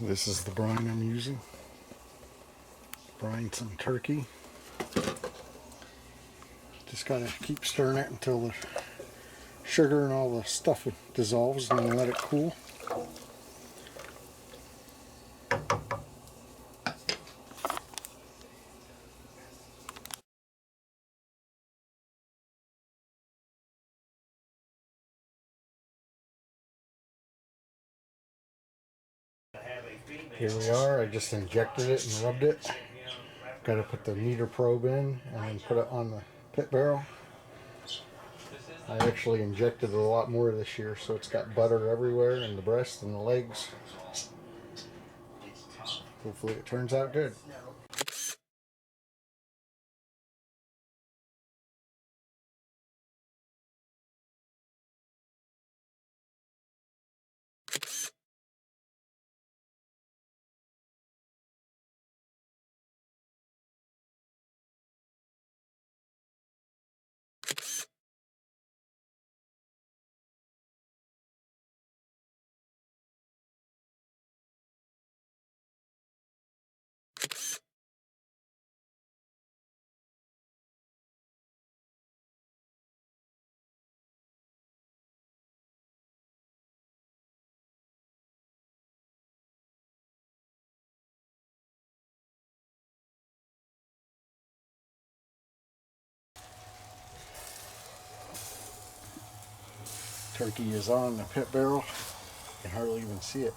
This is the brine I'm using. Brine some turkey. Just gotta keep stirring it until the sugar and all the stuff dissolves, and then let it cool. Here we are. I just injected it and rubbed it. Got to put the meter probe in and then put it on the pit barrel. I actually injected a lot more this year, so it's got butter everywhere in the breast and the legs. Hopefully it turns out good. Turkey is on the pit barrel. You can hardly even see it.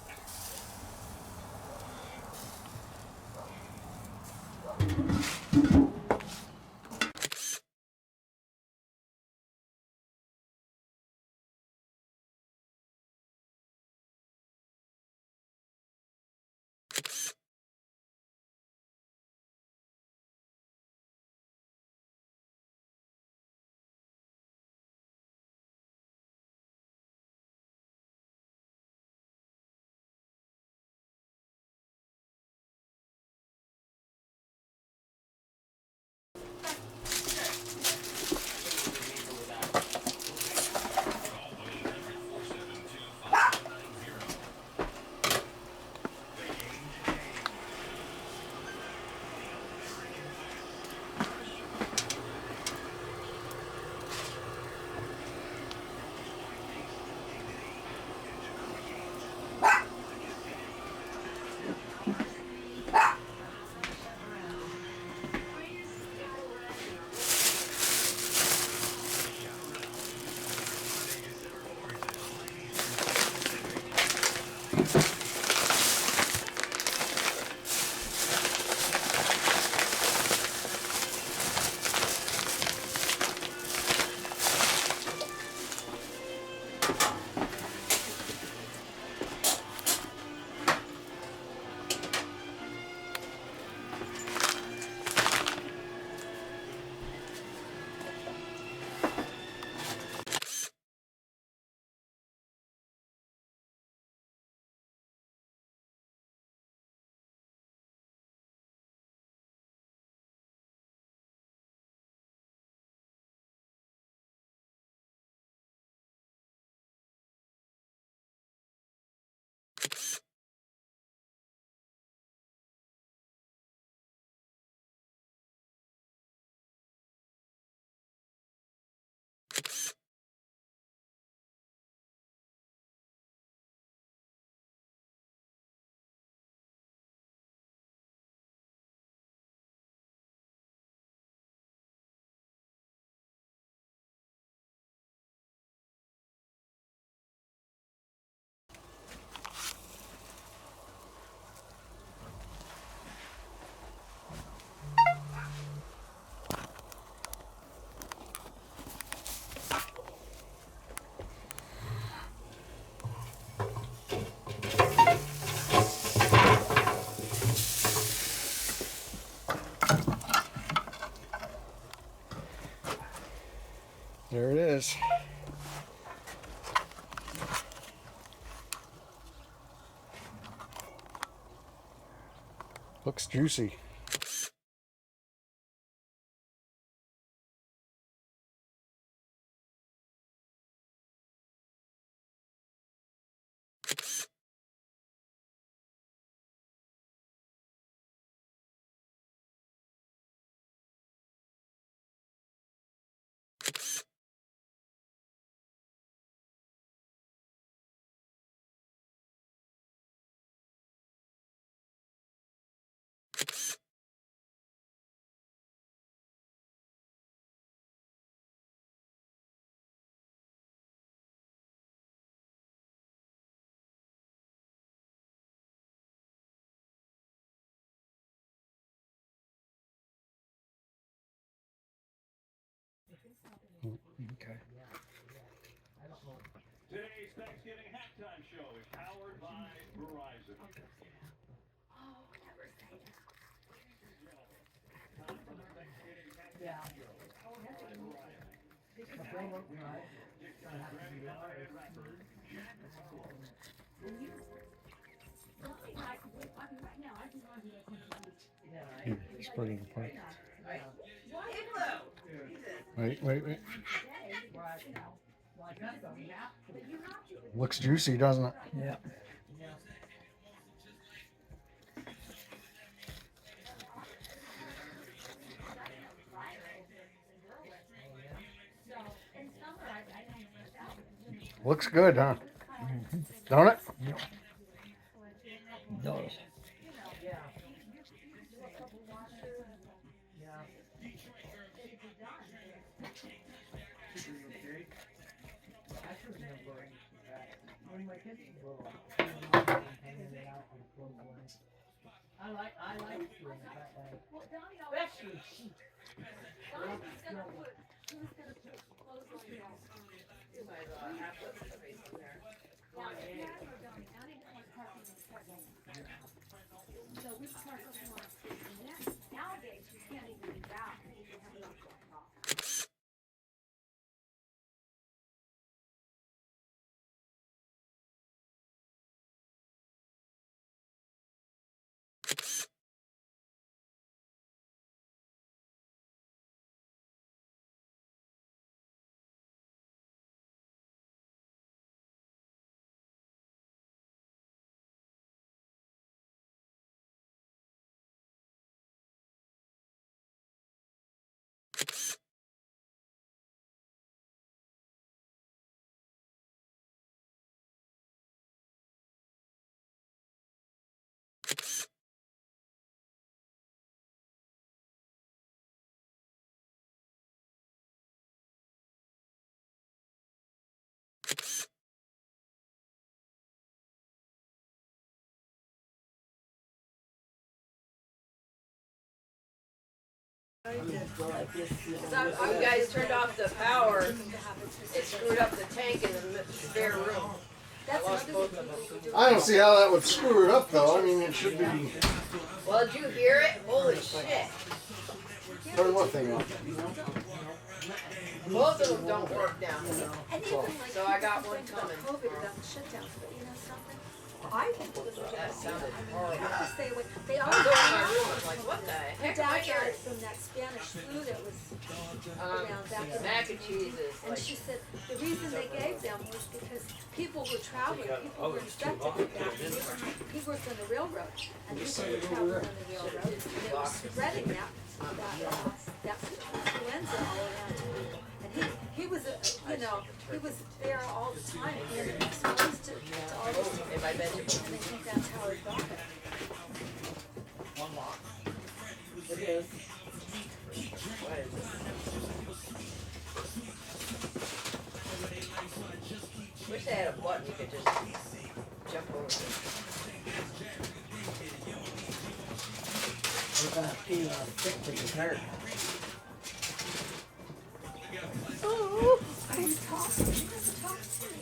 There it is. Looks juicy. Okay. Today's Thanksgiving halftime show is powered by Verizon. Oh, never say that. Time for the Thanksgiving halftime Yeah. show powered by Verizon. TikTok Grammy nominated rapper Jack Harlow. Right now, I can run to He's splitting apart. Wait. Wait. Looks juicy, doesn't it? Yeah. Looks good, huh? Don't it? Yep. Does. I like doing it that way. Especially sheep. Who's gonna put clothes on your house? Yeah, or Donnie? I didn't want parking in second. So we park up on our street, and nowadays you can't even do that. You can have it up on top. You guys turned off the power, it screwed up the tank in the spare room. I lost both of them. I don't see how that would screw it up, though. I mean, it should be. Well, did you hear it? Holy shit. Turn what thing off? Both of them don't work now. And even like So I got one people coming. about COVID about the shutdowns, but you know something? I think it was That sounded You horrible. have to stay away. They I all was over in my died. room, I was like, what the My heck? dad I hear died it. from that Spanish flu that was around back in Mac and cheese is And like, she said the reason they gave them was because people were traveling, people were infected with that. He worked on the railroad, and people were traveling on the railroad, and they were spreading that influenza all around people. And he was, he was there all the time, being exposed to all this, if I bet you. and I think that's how he got it. It is. What is it? Wish they had a button you could just jump over to. We're gonna peel a stick for your hair. Oh, I'm talking. He doesn't talk to me.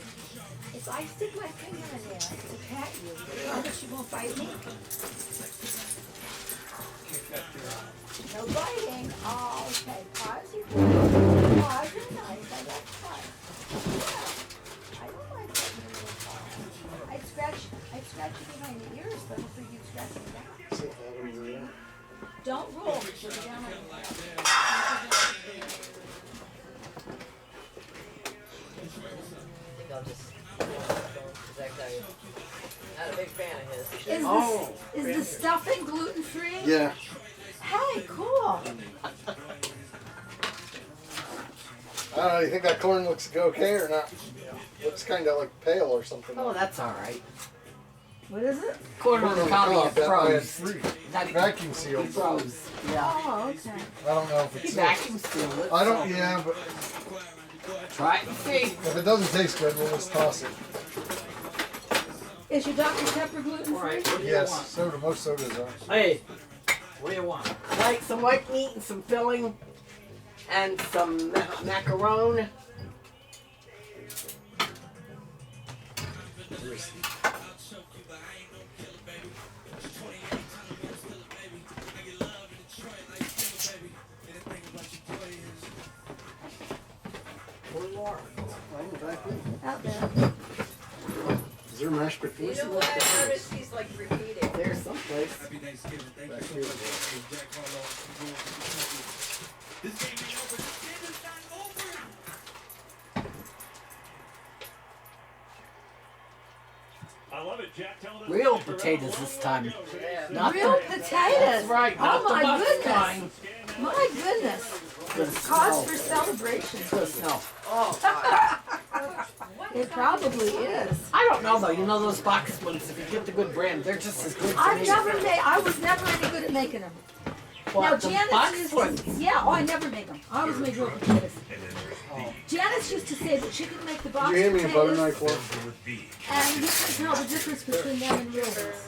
If I stick my finger in there to pat you, you know that she won't bite me. No biting. Oh, okay. Paws are good. Paws are nice. I like paws. Yeah. I don't like biting your paws. I'd scratch you behind the ears, but hopefully you'd scratch me down. Don't roll. Put it down like that. I think I'll just because that guy, not a big fan of his. Is the stuffing gluten free? Yeah. Hey, cool. I don't know. You think that corn looks okay or not? Looks kind of like pale or something. Oh, that's all right. What is it? Corn on the county cob, of that way it's froze. free. That Vacuum sealed. froze. Yeah. Oh, okay. I don't know if He it's. vacuum sealed it. I don't. Yeah, but Try it and see. if it doesn't taste good, we'll just toss it. Is your Dr. Pepper gluten free? What do you Yes, want? soda. Most sodas are. Hey, what do you want? Like some white meat and some filling and some macaron Seriously. Where's Laura? Out there. Is there mashed You potatoes? know what? I noticed he's like repeating. There's someplace. I love it, Jack. Tell them Real potatoes this time. Yeah. Not Real the, potatoes. That's right. Not Oh the my bus goodness. kind. My goodness. Cause for celebration. The smell. Oh, God. It probably is. I don't know though. You know those box ones? If you get the good brand, they're just as good. To I me. was never any good at making them. What, Now the Janice box used ones? to, yeah, I never make them. I always make real potatoes. Janice used to say that she could make the box Did you hand me a butter potatoes, knife, Laura? and you couldn't tell the difference between them and real ones.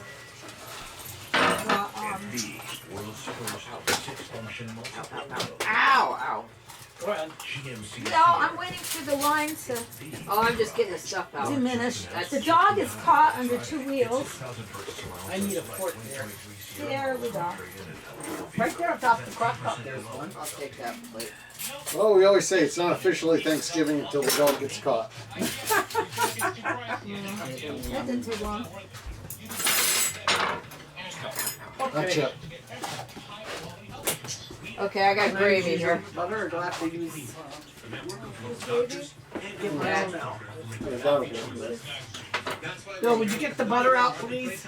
Well, Ow, ow. Go ahead. no, I'm waiting for the line to Oh, I'm just getting the stuff out. diminish. That's- The dog is caught under two wheels. I need a fork there. There we go. Right there on top of the crock pot. There's one. I'll take that plate. Well, we always say it's not officially Thanksgiving until the dog gets caught. That didn't take long. Gotcha. Okay, I got gravy Use your here. butter, or do I have to use? Give me Yeah. that now. Yeah, that'll do. Bill, would you get the butter out, please?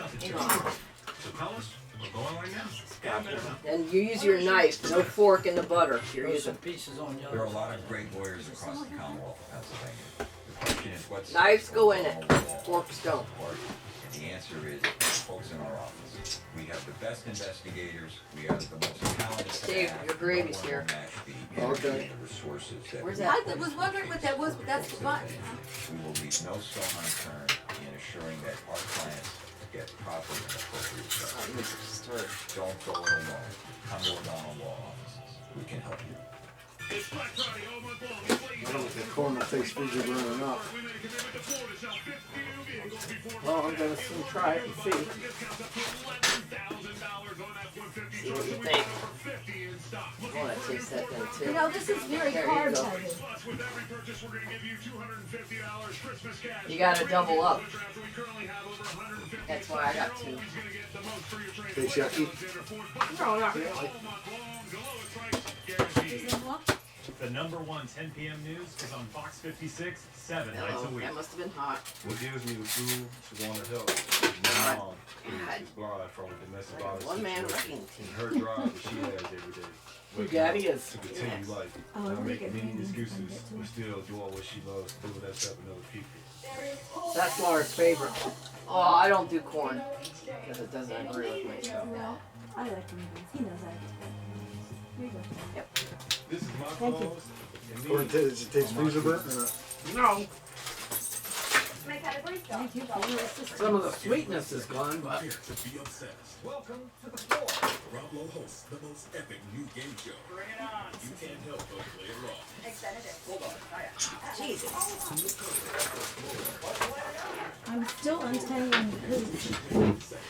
And you use your knife, no fork in the butter. You're Throw using some pieces on the There are other. a lot of great lawyers across the Commonwealth of Pennsylvania. The question is, what's Knives go in it, forks don't. And the answer is folks in our office. We have the best investigators. We have the most talented Steve, staff. your gravy's here. No one will match the Okay. energy and the resources that Where's we that? I was wondering what that was, but that's the button. We will leave no stone unturned in assuring that our clients get proper and appropriate justice. Don't go it alone. Come to O'Donnell Law Offices. We can help you. It's Black Friday all month long. It's late. I don't know if the corn will taste freezer burn or not. We made a commitment to Ford to sell 50 new vehicles before Well, I'm gonna soon try it and see. discounts up to $11,000 on F-150 See what trucks. you We think. got over 50 in stock. I want to taste that thing You too. know, this is very There you carb go. heavy. Plus, with every purchase, we're going to give you $250 Christmas cash. You gotta double up. We currently have over 150. That's why I got two. Always gonna get the most for your trade. Tastes yucky. No, not really. All month long, the lowest price guaranteed. The number one 10 p.m. news is on Fox 56, 7 nights a Oh, week. that must have been hot. What gives me the food to want to help my mom God. is blind from a domestic Like a violence one-man situation. wrecking team. And her drive that she has every day. Who waking daddy up is. to continue life. Oh, Not we're making getting many ready. excuses, I'm getting but still doing what she loves, doing that stuff with other people. That's Laura's favorite. Oh, I don't do corn because it doesn't agree with me. Well, I like him. He knows I do. Here you go. This is my Thank you. clothes. and Corn these- does it taste freezer burnt or not? No, Thank you for your assistance. some of the sweetness is gone, but To be obsessed. Welcome to the floor. Rob Lowe hosts the most epic new game show. Bring it on. You can't help but play along. I'm still untangling the hoops.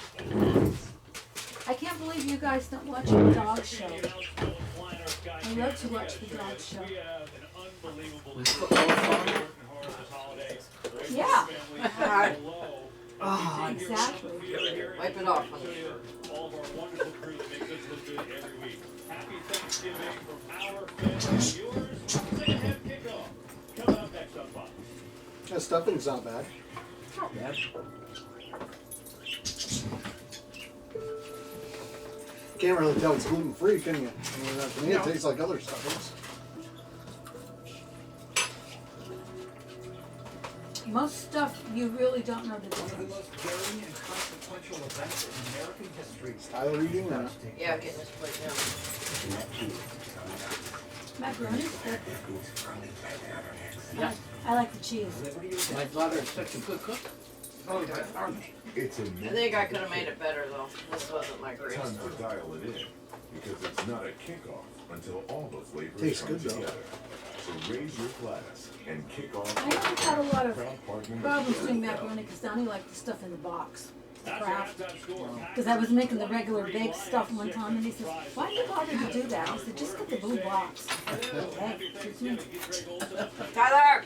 I can't believe you guys don't watch the dog show. I love to watch the dog show. We have an unbelievable we put those on. this holiday. Yeah, Oh, exactly. Wipe it off. All of our wonderful crew that make this look good every week. Happy Thanksgiving from our family and yours. Second half kickoff. Coming up next on Fox. That stuffing's not bad. not bad. Can't really tell it's gluten free, can you? I mean, to me, it tastes like other stuffings. Most stuff you really don't know the One of the difference. most daring and consequential events in American history. Style eating or not? Yeah, getting this plate down. Macaroni? Yeah. I like the cheese. My daughter is such a good cook. Oh, God, darn it. It's a I think I could have made it better though. This wasn't my greatest Time one. to dial it in because it's not a kickoff until all the flavors Tastes come good, though. together. So raise your glass and kick off. I haven't had a lot of Proud partner with problems Jerry doing Goff. macaroni because Donnie liked the stuff in the box. That's Kraft. your halftime score. Because I was making the regular baked stuff one time and he says, why do you bother to do that? I said, just get the blue box. Okay. Tyler!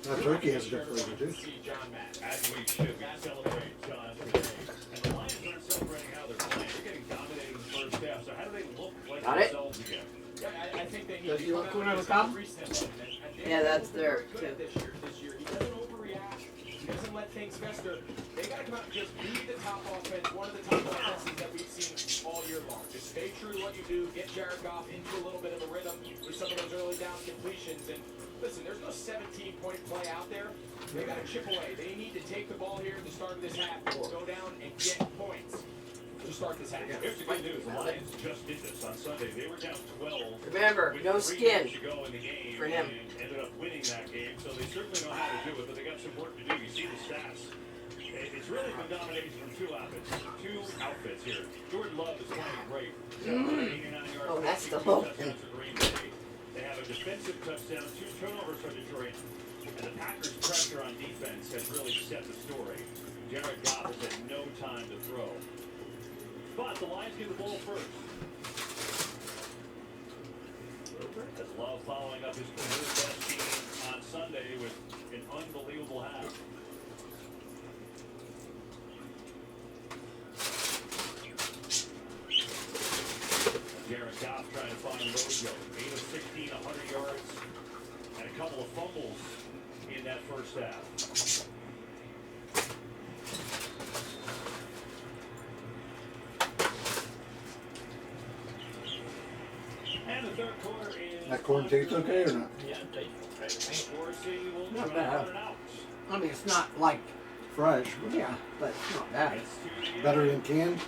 That turkey has a good flavor too. As we should, we celebrate John today. And the Lions aren't celebrating how they're playing. They're getting dominated in the first half. So how do they look like Got it? themselves again? Yeah, I think they need Does to he come look out good on and the get top? some reset. And Yeah, that's there, Good at this year. He doesn't overreact. He doesn't let things fester. They got to come out and just be the top offense, one of the top offenses that we've seen all year long. Just stay true to what you do. Get Jared Goff into a little bit of a rhythm with some of those early down completions. And listen, there's no 17-point play out there. They got to chip away. They need to take the ball here at the start of this half. Go down and get points to start this half. Here's the good news. The Lions just did this on Sunday. They were down 12. Remember, with no 3 skin minutes to go in the game for him. And ended up winning that game. So they certainly know how to do it, but they got some work to do. You see the stats. It's really been domination from two outfits here. Jordan Love is playing great. 89 yards. Oh, that's the 62 whole touchdowns for Green Bay. They have a defensive touchdown, 2 turnovers for Detroit. And the Packers' pressure on defense has really set the story. Jared Goff has had no time to throw. But the Lions get the ball first. As Love following up his career best team on Sunday with an unbelievable half. Jared Goff trying to find Rojo. 8 of 16, 100 yards, and a couple of fumbles in that first half. And the third quarter is That corn tastes okay or not? Yeah, they, Dorsey will Not try bad. out and out. I mean, it's not like, Fresh. yeah, but it's not bad. It's to the Better than canned.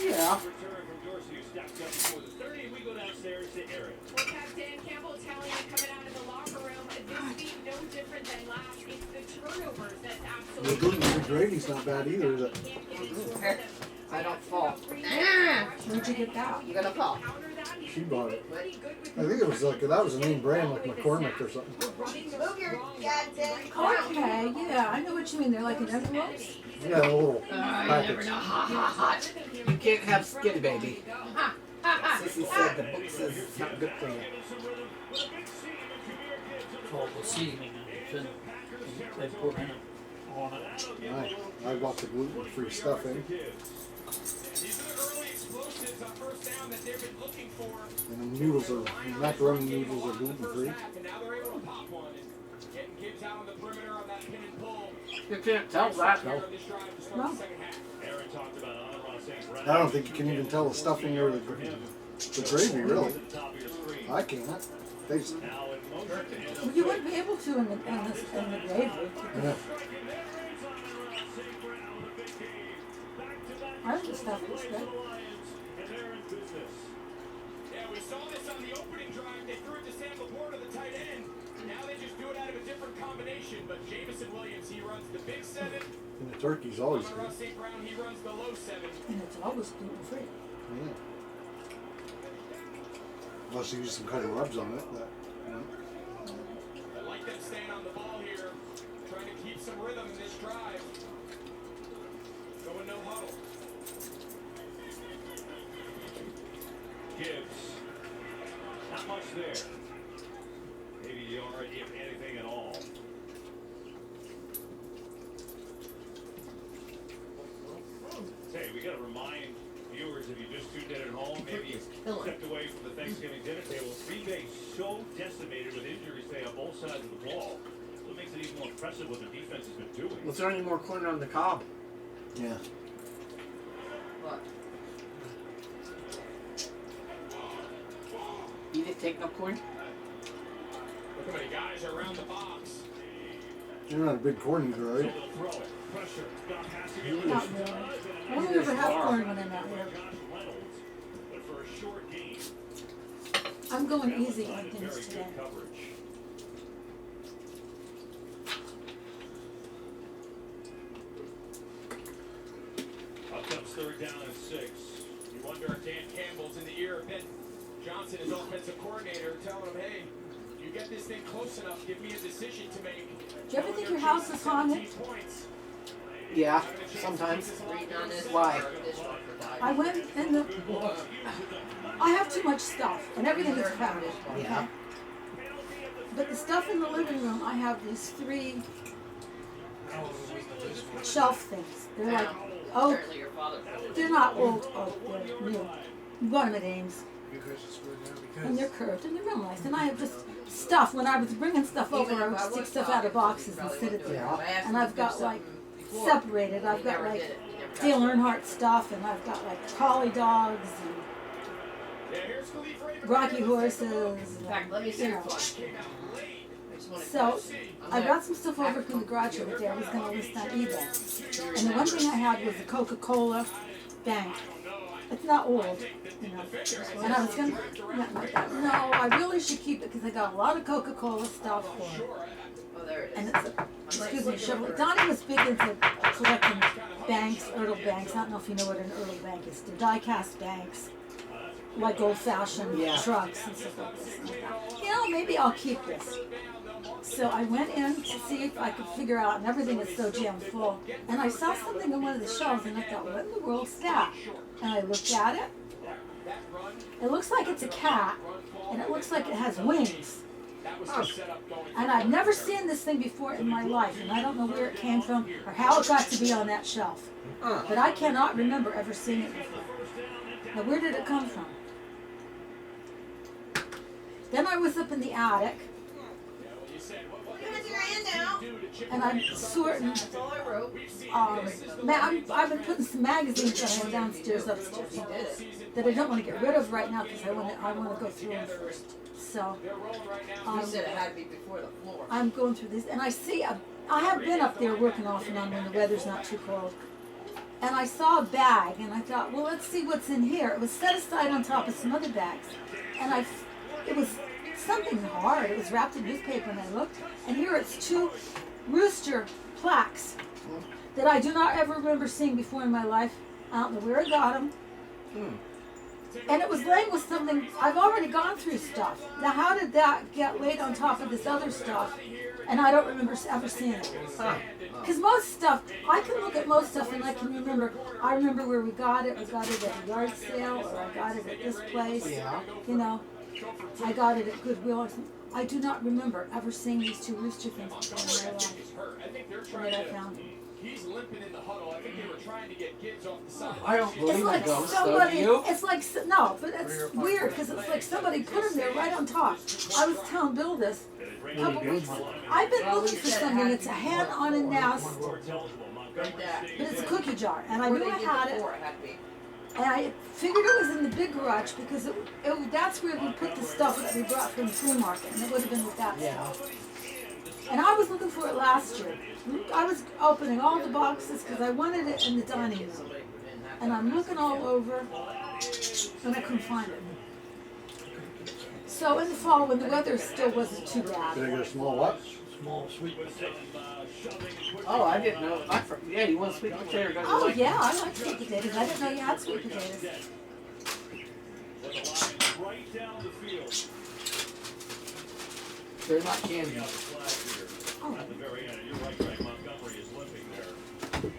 Yeah. return from Dorsey, who steps up before the 30. We go downstairs to Eric. Well, Captain Campbell telling you coming out of the locker room, this week no different than last. It's the turnovers that's The absolutely. gluten-free gravy's not bad either, is it? Can't get into a rhythm. I don't fall. Where'd you get that? You're gonna fall. Counter that, he's She bought it. pretty good with I think it was like that was a name brand like McCormick or something. running the Move your strong goddamn right car. Okay, yeah, I know what you mean. They're like in envelopes. Yeah, a little You never package. know. Ha ha ha. You can't have skin, baby. Sissy said the book says it's not good for you. So we'll see. They put in on it. I bought the gluten-free stuffing, These are the early explosives on first down that they've been looking for. and the noodles are macaroni noodles are gluten-free. And now they're able to pop one. And getting kids out on the perimeter on that pin and pull. You can't tell that, though. This drive to start No. the second half. Aaron talked about Amon-Ra St. Brown. I don't think you can even tell the stuffing or the gravy really. I can't. Tastes. Now in motion is Well, you wouldn't be able to in the gravy. Yeah. I think the stuff is good. And they're in business. Yeah, we saw this on the opening drive. They threw it to Sam Laporta, the tight end. Now they just do it out of a different combination. But Jamison Williams, he runs the big 7. And the turkey's always Amon-Ra good. St. Brown, he runs the low 7. And it's always gluten-free. Yeah. Unless you use some kind of rubs on it. But, I like them staying on the ball here, trying to keep some rhythm in this drive. Going no huddle. Gibbs. Not much there. Maybe a yard, if anything at all. Say, we gotta remind viewers, if you just tuned in at home, maybe you stepped away from the Thanksgiving dinner table. Green Bay so decimated with injuries, say, on both sides of the ball. So it makes it even more impressive what the defense has been doing. Was there any more corn on the cob? yeah. What? You didn't take no corn? Look how many guys are around the box. You're not a big corn eater, are So you? they'll throw it. Pressure. Goff has to get Not rid of really. it. I only ever have corn when I'm out here. Josh Reynolds, but for a short game, I'm going easy on Valentine is things very today. good coverage. Up comes third down and 6. You wonder if Dan Campbell's in the ear a bit. Johnson, his offensive coordinator, telling him, hey, you get this thing close enough, give me a decision to make. Do you ever think your house is haunted? Yeah, sometimes. Reading on this. Why? I went in the. I have too much stuff, and everything is crowded. Yeah. But the stuff in the living room, I have these 3 shelf things. They're like oak. Apparently your father. They're not old oak. They're new. You got them at Ames. And they're curved and they're real nice. And I have just stuff. When I was bringing stuff over, I would stick stuff out of boxes and sit it there. And I've got like separated. I've got like Dale Earnhardt stuff, and I've got like collie dogs and Rocky horses. In fact, let me see your flash. So I got some stuff over from the garage the other day. I was going to list on eBay. And the one thing I had was a Coca-Cola bank. It's not old, you know. And I was going to, no, I really should keep it because I got a lot of Coca-Cola stuff. And it's a, excuse me, Chevrolet. Donnie was big into collecting banks, Ertl banks. I don't know if you know what an Ertl bank is. They're die-cast banks, like old-fashioned trucks and stuff like this. You know, maybe I'll keep this. So I went in to see if I could figure out, and everything is so jammed full. And I saw something on one of the shelves, and I thought, what in the world's that? And I looked at it. It looks like it's a cat, and it looks like it has wings. And I've never seen this thing before in my life, and I don't know where it came from or how it got to be on that shelf. But I cannot remember ever seeing it before. Now, where did it come from? Then I was up in the attic, and I'm sorting. I've been putting some magazines that I have downstairs, upstairs, that I don't want to get rid of right now because I want to go through them first. So You said it had to be before the floor. I'm going through these, and I see I have been up there working off and on when the weather's not too cold. And I saw a bag, and I thought, well, let's see what's in here. It was set aside on top of some other bags, and it was something hard. It was wrapped in newspaper, and I looked, and here it's 2 rooster plaques that I do not ever remember seeing before in my life. I don't know where I got them. And it was laying with something. I've already gone through stuff. Now, how did that get laid on top of this other stuff? And I don't remember ever seeing it. Because most stuff, I can look at most stuff and I can remember. I remember where we got it. We got it at a yard sale, or I got it at this place. You know, I got it at Goodwill or something. I do not remember ever seeing these 2 rooster things before in my life. And I found them. He's limping in the huddle. I think they were trying to get kids off the side. I don't believe It's like ghosts, somebody. do you? It's like no, but it's weird because it's like somebody put them there right on top. I was telling Bill this a couple weeks ago. I've been looking for something. It's a hen on a nest, but it's a cookie jar, and I knew I had it. And I figured it was in the big garage because that's where we put the stuff that we brought from the flea market, and it would have been with that stuff. And I was looking for it last year. I was opening all the boxes because I wanted it in the dining room. And I'm looking all over, and I couldn't find it. So in the fall, when the weather still wasn't too bad. Did I get a small what? Small sweet potato. Oh, I didn't know. Yeah, you want sweet potato? Oh yeah, I like sweet potatoes. I didn't know you had sweet potatoes. Right down the field. They're not candy. Oh. At the very end, you're right, Greg. Montgomery is limping there.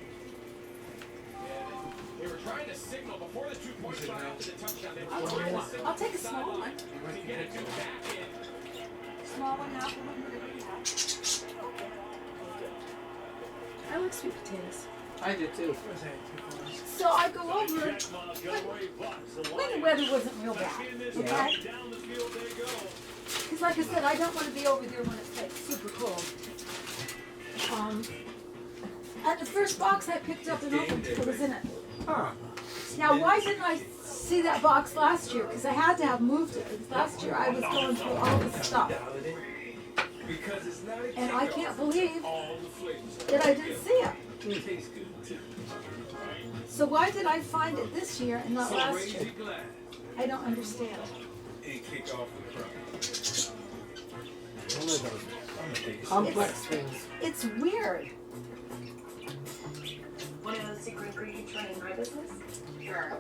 They were trying to signal before the 2 points shot after the touchdown. They were trying to signal I'll take a small one. to get it to back in. Small one, half one, whatever you have. I like sweet potatoes. I did too. So I go over when the weather wasn't real bad, okay? Because like I said, I don't want to be over there when it's like super cold. And the first box I picked up and opened, it was in it. Now, why didn't I see that box last year? Because I had to have moved it. Because last year I was going through all this stuff. And I can't believe that I didn't see it. So why did I find it this year and not last year? I don't understand. Complex things. It's weird. One of those secret ingredients running my business? Sure.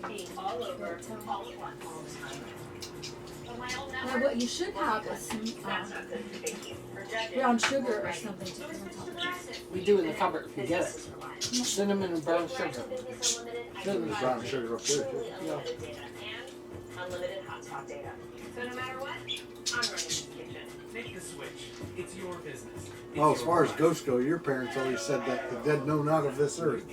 Being all over, all at once. Now what you should have is some brown sugar or something to put on top of this. We do in the cupboard if you get it. Cinnamon and brown sugar. There's brown sugar up there too. Yeah. Unlimited hotspot data. So no matter what, I'm running this kitchen. Make the switch. It's your business. It's Well, as your far as life. ghosts go, your parents always said that the dead know not of this earth.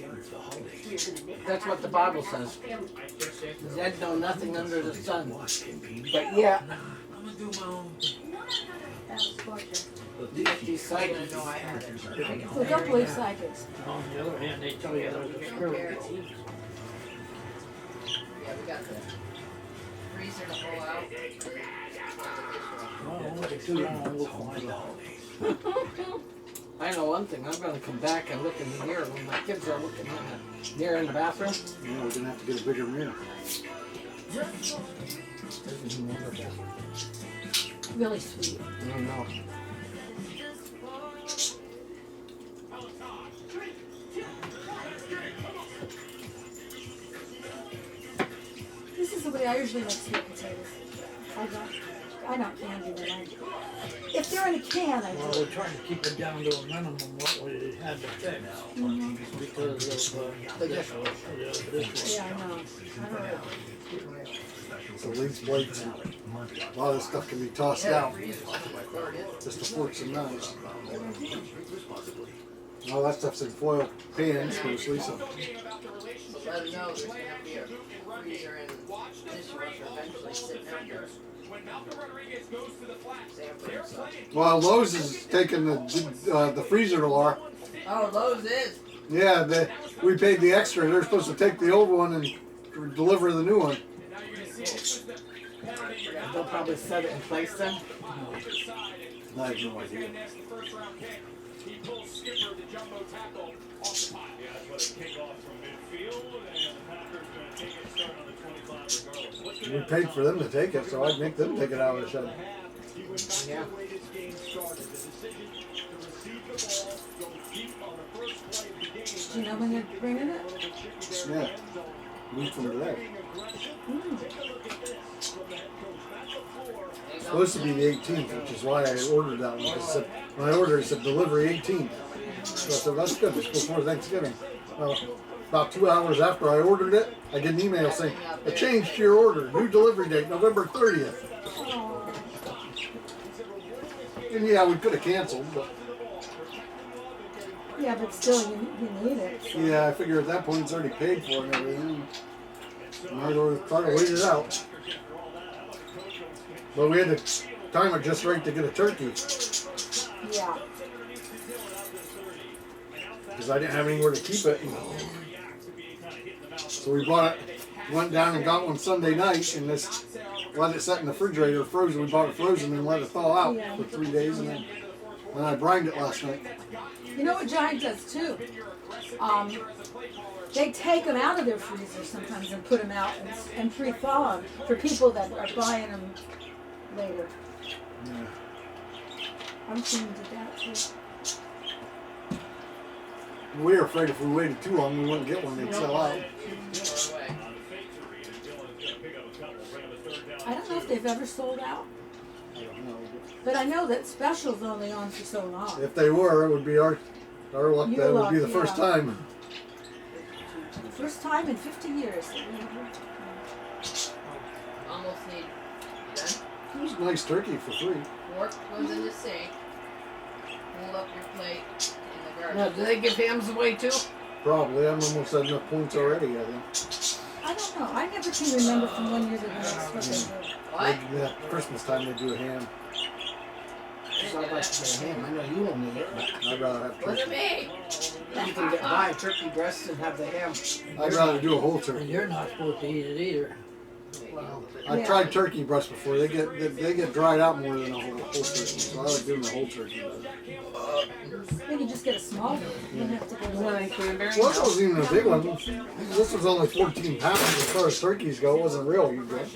That's what the Bible says. The dead know nothing under the sun. But yeah, I'm gonna do my own thing. That was torture. these psychics. Well, don't believe psychics. On the other hand, they tell you there's a spirit. Yeah, we got the freezer to pull out. I know one thing, I'm gonna come back and look in the mirror when my kids are looking in the mirror in the bathroom. You know, we're gonna have to get a bigger mirror. Really sweet. I don't know. This is the way I usually make sweet potatoes. I don't candy them. If they're in a can, I Well, do. we're trying to keep it down to a minimum what we had to fix because of the dishwasher. Yeah, I know. I don't know. So these plates, a lot of this stuff can be tossed out. Just the forks and knives. All that stuff's in foil pans, mostly. So Let them know there's gonna be a freezer and dishwasher eventually sitting out there. When Malcolm Rodriguez goes to the flats, they're playing. well, Lowe's is taking the freezer to Laura. Oh, Lowe's is. Yeah, we paid the extra. They're supposed to take the old one and deliver the new one. Now you're gonna see this is the penalty you're not They'll probably set it in place then. either side. I have no idea. That's the first round kick. He pulls Skipper the jumbo tackle off the pile. Yeah, that's what a kickoff from midfield, and the Packers going to take it, start on the 25 regardless. What's We going paid for them to take it, so I'd make them take it out of the shed. He went back Yeah. to the way this game started. The decision to receive the ball, go deep on the first play of the game. Do you know when they're bringing it? Yeah, week from today. It's supposed to be the 18th, which is why I ordered that one. Because it said, when I ordered it, it said delivery 18th. So I said, that's good, it's before Thanksgiving. Well, about 2 hours after I ordered it, I get an email saying, a change to your order, new delivery date, November 30th. And yeah, we could have canceled, but Yeah, but still, you need it. So. yeah, I figure at that point it's already paid for and everything. Might as well try to wait it out. But we had to time it just right to get a turkey. Yeah. Because I didn't have anywhere to keep it. So we bought it, went down and got one Sunday night, and this let it set in the refrigerator frozen. We bought it frozen and let it thaw out for 3 days, and then I brined it last night. You know what Giant does too? They take them out of their freezer sometimes and put them out and pre-thaw them for people that are buying them later. Yeah. I'm seeing them do that too. We were afraid if we waited too long, we wouldn't get one. They'd sell out. I don't know if they've ever sold out, I don't know. but I know that special's only on for so long. If they were, it would be our luck. Your That would be the luck, first yeah. time. First time in 50 years. Almost need. Done? It was a nice turkey for free. Fork goes in the sink. Hold up your plate in the Now, garbage. do they give hams away too? Probably. I'm almost at enough points already, I think. I don't know. I never can remember from one year to the next what they do. What? Yeah, Christmas time they do a ham. So I'd like to get a ham. I know you won't need it, but I'd rather have Look turkey. at me. you can get buy turkey breasts and have the ham. I'd rather do a whole And turkey. you're not supposed to eat it either. Well, I've tried turkey breasts before. They get dried out more than a whole turkey. So I like doing the whole turkey. Maybe just get a small one. You don't have to go want like any cranberry? Well, this wasn't even a big one. This was only 14 pounds as far as turkeys go. It wasn't real huge one.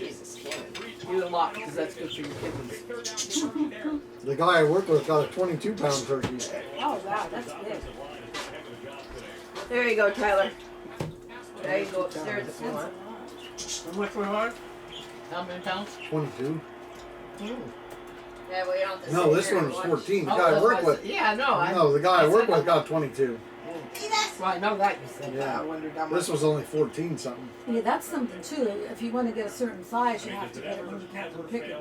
Eat a lot because that's good for your kidneys. The guy I work with got a 22-pound turkey. Oh, wow, that's big. There you go, Tyler. Now you go upstairs if you want. How much for hard? How many pounds? 22. Yeah, well, you don't have to No, sit this here one and was watch. 14. The Oh, guy I that's work what I with. said. Yeah, no. No, the guy I work with got 22. Well, I know that you said that. Yeah. I wondered how much. This was only 14 something. Yeah, that's something too. If you want to get a certain size, you have to get it when you have to pick it.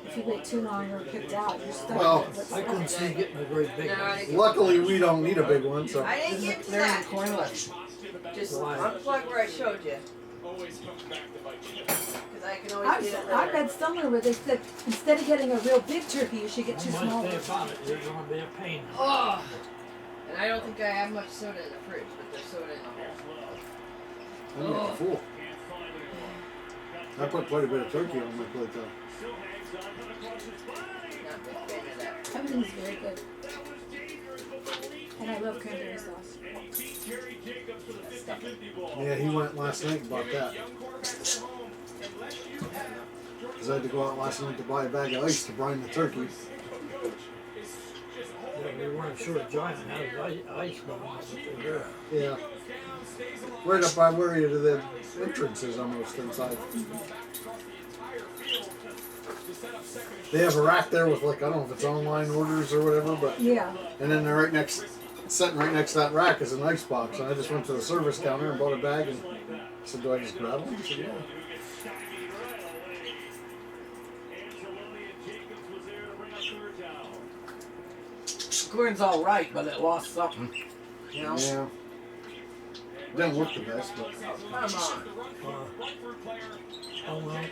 If you wait too long or picked out, you're stuck Well, with what's I couldn't left. see getting a very big No, I one. didn't get Luckily, we don't need a big one, so. I didn't get to They're in that. the corner left. Just Why? unplug where I showed you. Always comes back to bite you. Because I can always get it I later. read somewhere where they said instead of getting a real big turkey, you should get two One small might ones. say about it, you're gonna be a pain. Oh! And I don't think I have much soda in the fridge, but there's soda in the I'm getting full. I put quite a bit of turkey on my plate though. Not a big fan of that. Everything's very good. And I love cranberry sauce. Yeah, he went last night and bought that. Because I had to go out last night to buy a bag of ice to brine the turkey. Yeah, we weren't sure John had ice going on, but they were. Yeah. Right up by where the entrance is almost inside. They have a rack there with like, I don't know if it's online orders or whatever, but. Yeah. And then they're right next, sitting right next to that rack is an ice box. And I just went to the service counter and bought a bag and said, do I just grab one? He said, yeah. Scoring's all right, but it lost something. You know? Yeah. Didn't look the best, but. Come on. Oh well.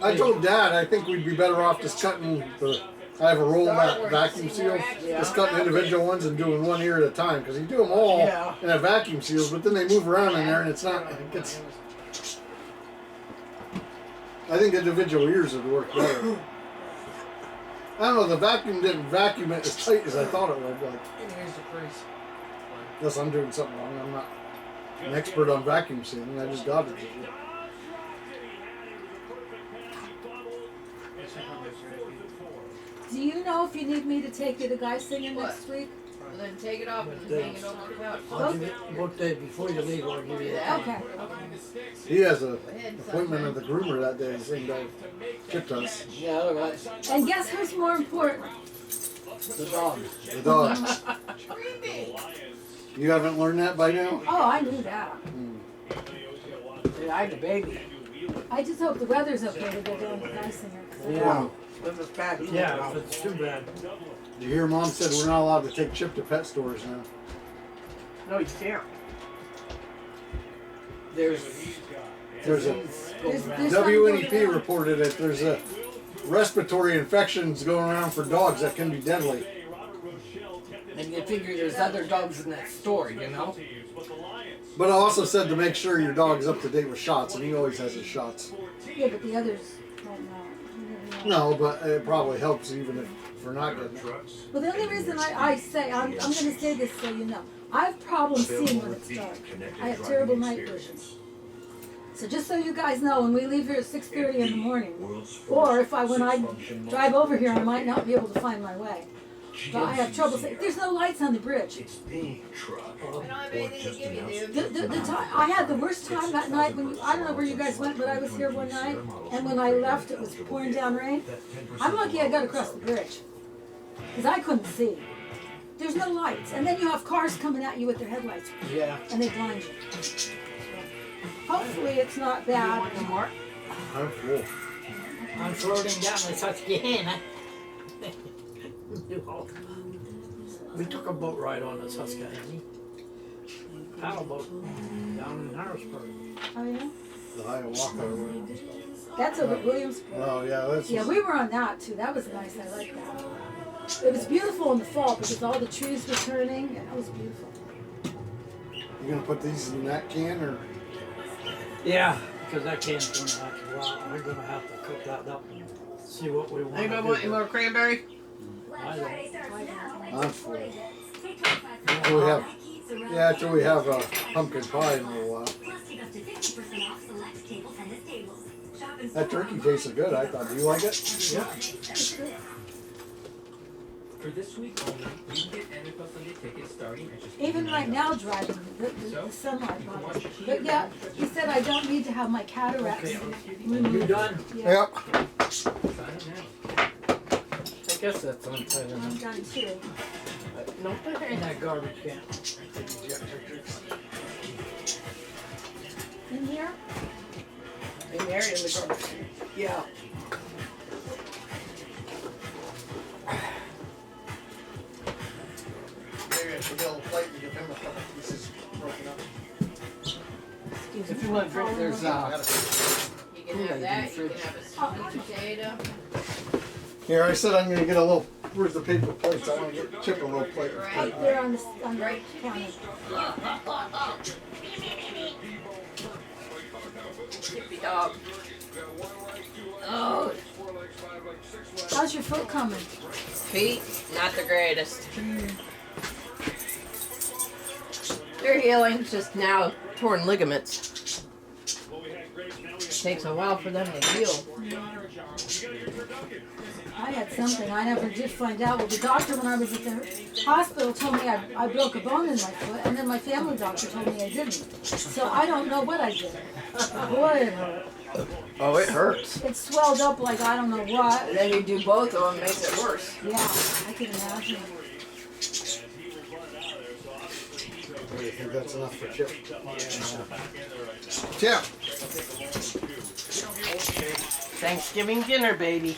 I told Dad I think we'd be better off just cutting the. I have a roll mat vacuum seal. Just cutting individual ones and doing one ear at a time because you do them all in a vacuum seals, but then they move around in there and it's not. It gets. I think individual ears would work better. I don't know. The vacuum didn't vacuum it as tight as I thought it would. Like, And here's the crease. unless I'm doing something wrong. I'm not an expert on vacuum sealing. I just got it. Do you know if you need me to take you to Guy Singer What? next week? Well, then take it off and hang it over the couch. I'll give you, both days before you leave, I'll give you that. Okay. He has an appointment at the groomer that day. The same day Chip does. Yeah, all right. And guess who's more important? The dog. The dogs. You haven't learned that by now? Oh, I knew that. Yeah, I had a baby. I just hope the weather's okay to go down to Guy Singer. Yeah. If it's bad, yeah, if it's too bad. You hear Mom said we're not allowed to take Chip to pet stores now. No, you can't. There's There's a There's WNEP reported that there's a respiratory infections going around for dogs that can be deadly. And you figure there's other dogs in that store, you know? But I also said to make sure your dog's up to date with shots, and he always has his shots. Yeah, but the others don't know. You never know. No, but it probably helps even if we're not getting it. Well, the only reason I say, I'm going to say this so you know. I have problems seeing when it's dark. I have terrible night vision. So just so you guys know, when we leave here at 6:30 in the morning, or when I drive over here, I might not be able to find my way. But I have trouble saying, there's no lights on the bridge. We don't have anything to give you, dude. The time, I had the worst time that night when I don't know where you guys went, but I was here one night, and when I left, it was pouring down rain. I'm lucky I got across the bridge, because I couldn't see. There's no lights, and then you have cars coming at you with their headlights, Yeah. and they blind you. Hopefully it's not bad. I'm full. I'm floating down the Susquehanna. We took a boat ride on the Susquehanna. Paddle boat down in Harrisburg. Oh yeah? The Hiawatha. That's over at Williamsport. Oh yeah, that's. Yeah, we were on that too. That was nice. I like that. It was beautiful in the fall because all the trees were turning, and it was beautiful. You gonna put these in that can or? Yeah, because that can's gonna have to go out. We're gonna have to cook that up and see what we want to Anybody do. want any more cranberry? I don't. I'm full. Till we have, yeah, till we have pumpkin pie in a little while. That turkey tasted good. I thought. Do you like it? Yeah. For this week only, you can get NFL Sunday tickets starting at just Even right now driving, the sunlight bothers me. But yeah, he said I don't need to have my cataracts removed. You done? Yeah, Yep. Sign it now. I guess that's on time. I'm done too. No, put it in that garbage can. In here? In there, in the garbage. Yeah. Maybe I should get a little plate and give him a couple pieces broken up. Excuse If me. you want to drink, there's You can have that, you can have a sweet potato. Here, I said I'm gonna get a little. Where's the paper plates? I want to get Chip a little plate. Right there on the counter. Chippy dog. Oh, How's your foot coming? feet, not the greatest. They're healing, just now torn ligaments. Takes a while for them to heal. I had something. I never did find out. Well, the doctor, when I was at the hospital, told me I broke a bone in my foot, and then my family doctor told me I didn't. So I don't know what I did. Boy, it hurt. Oh, it hurts. It swelled up like I don't know what. And then you do both of them, makes it worse. Yeah, I can imagine. Do you think that's enough for Chip? Chip! Thanksgiving dinner, baby. You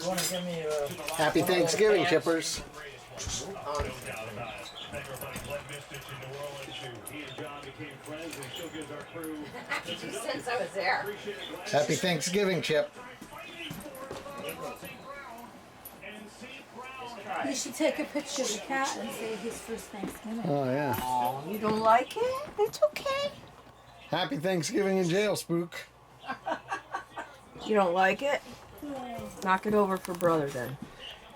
want to give me a... Happy Thanksgiving, Chippers. Since I was there. Happy Thanksgiving, Chip. You should take a picture of the cat and say his first Thanksgiving. Oh, yeah. Oh, you don't like it? It's okay. Happy Thanksgiving in jail, Spook. You don't like it? Knock it over for brother then.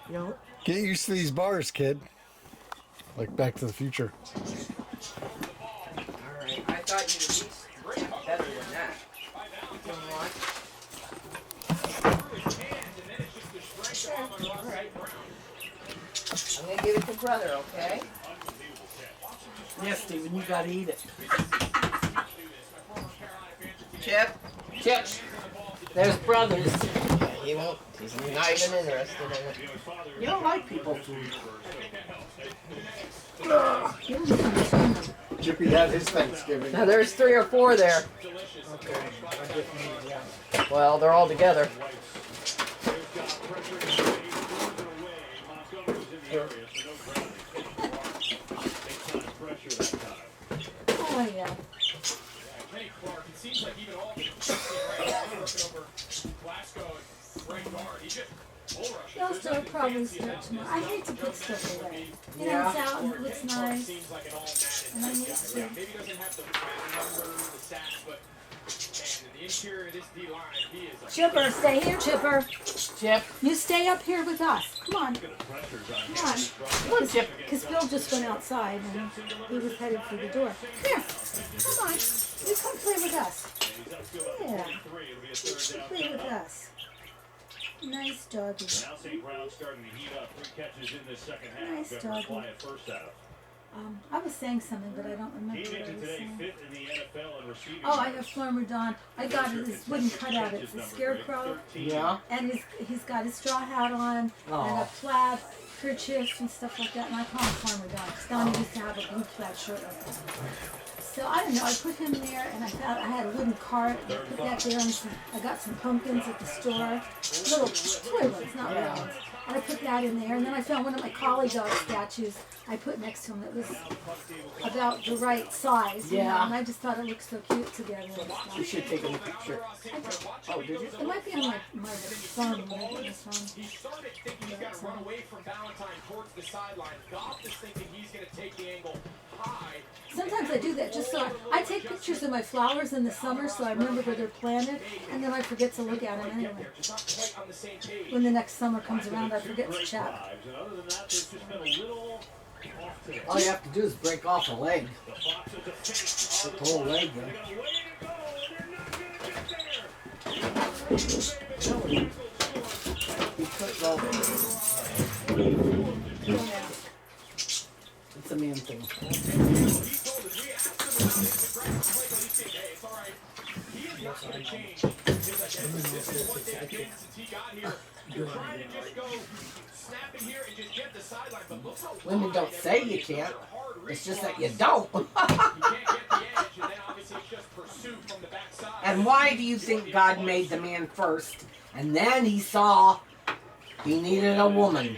You know? Get used to these bars, kid. Like Back to the Future. Alright, I thought you'd at least better than that. You know what? Alright. I'm gonna give it to brother, okay? Yes, Steven, you gotta eat it. Chip? Chip! There's brothers. He won't. He's not even interested in it. You don't like people food. Chippy had his Thanksgiving. Now there's 3 or 4 there. Okay, I just need that. Well, they're all together. Oh, yeah. Hey, Clark, it seems like even all the over Glasgow and right guard, he just bull rushes. They'll still probably start tomorrow. I hate to put stuff away. You know, it's out and it looks nice. And I need to. Maybe he doesn't have the numbers, the stats, but man, the interior of this D-line, he is a... Chipper, stay here, Chipper. Chip. You stay up here with us. Come on. Come on. Come on, Chip. Because Bill just went outside and he was headed for the door. Here. Come on. You come play with us. Yeah. You play with us. Nice doggy. Now St. Brown starting to heat up. 3 catches in this second half. Nice Got doggy. Fly at first half. I was saying something, but I don't remember He what I mentioned was today saying. 5th in the NFL in receiving. Oh, I got Flormerdon. I got this wooden cutout. It's a scarecrow. Yeah? And he's got his straw hat on and a plaid kerchief and stuff like that. And I call him Flormerdon because Donnie used to have a blue plaid shirt like that. So I don't know. I put him there, and I thought I had a wooden cart. I put that there, and I got some pumpkins at the store, little toy ones, not real ones. And I put that in there, and then I found one of my collie dog statues I put next to him that was about the right size. You know, Yeah. and I just thought it looked so cute together. And stuff. You should take a picture. Oh, did you? It might be on my phone when I get this phone. He started thinking he's got to run away from Valentine towards the sideline. Goff is thinking he's going to take the angle high. Sometimes I do that just so I take pictures of my flowers in the summer so I remember where they're planted, and then I forget to look at them anyway. Just not quite on the same page. When the next summer comes around, I forget to check. And other than that, they've just been a little off today. All you have to do is break off a leg. The Foxes a fake. The whole leg, then. They got a way to go. They're not You put the. It's a man thing. Women don't say you can't. It's just that you don't. And why do you think God made the man first? And then he saw he needed a woman.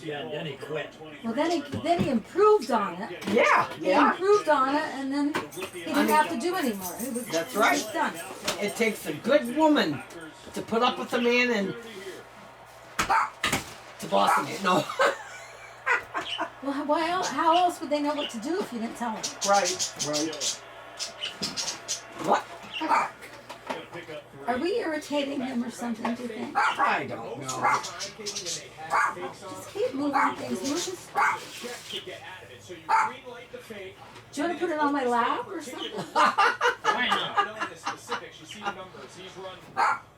Yeah, then he quit. Well, then he improved on it. Yeah, He improved on it, and then he didn't have to do anymore. It was, That's it right. was done. It takes a good woman to put up with a man and to boss him. No. Well, how else would they know what to do if you didn't tell them? Right. What? Are we irritating him or something, do you think? I don't know. Just keep moving things. Do you want to put it on my lap or something? Why not? The specifics, you see the numbers. He's run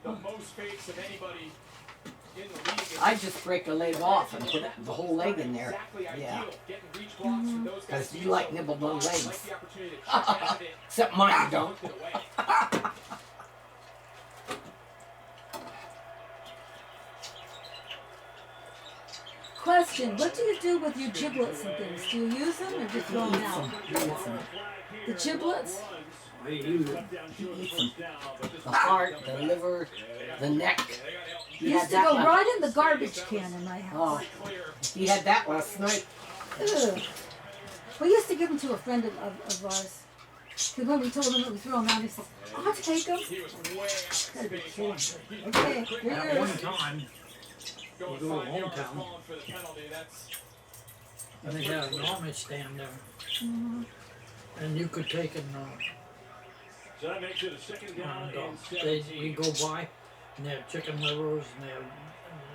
the most fakes of anybody in the league. I just break a leg off and put the whole leg in there. Yeah. Because you like nibbled on legs. Except mine don't. Question, what do you do with your giblets and things? Do you use them or do you throw them out? The giblets? He eats them. The heart, the liver, the neck. He used to go right in the garbage can in my house. Oh, he had that last night. Ugh. We used to give them to a friend of ours. Because when we told him that we throw them out, he says, I'll take them. Gotta be kidding. Okay, here At it one is. time, we go to hometown, and they had an Amish stand there. And you could take and, So that makes it a second down and you go by, and they have chicken livers, and they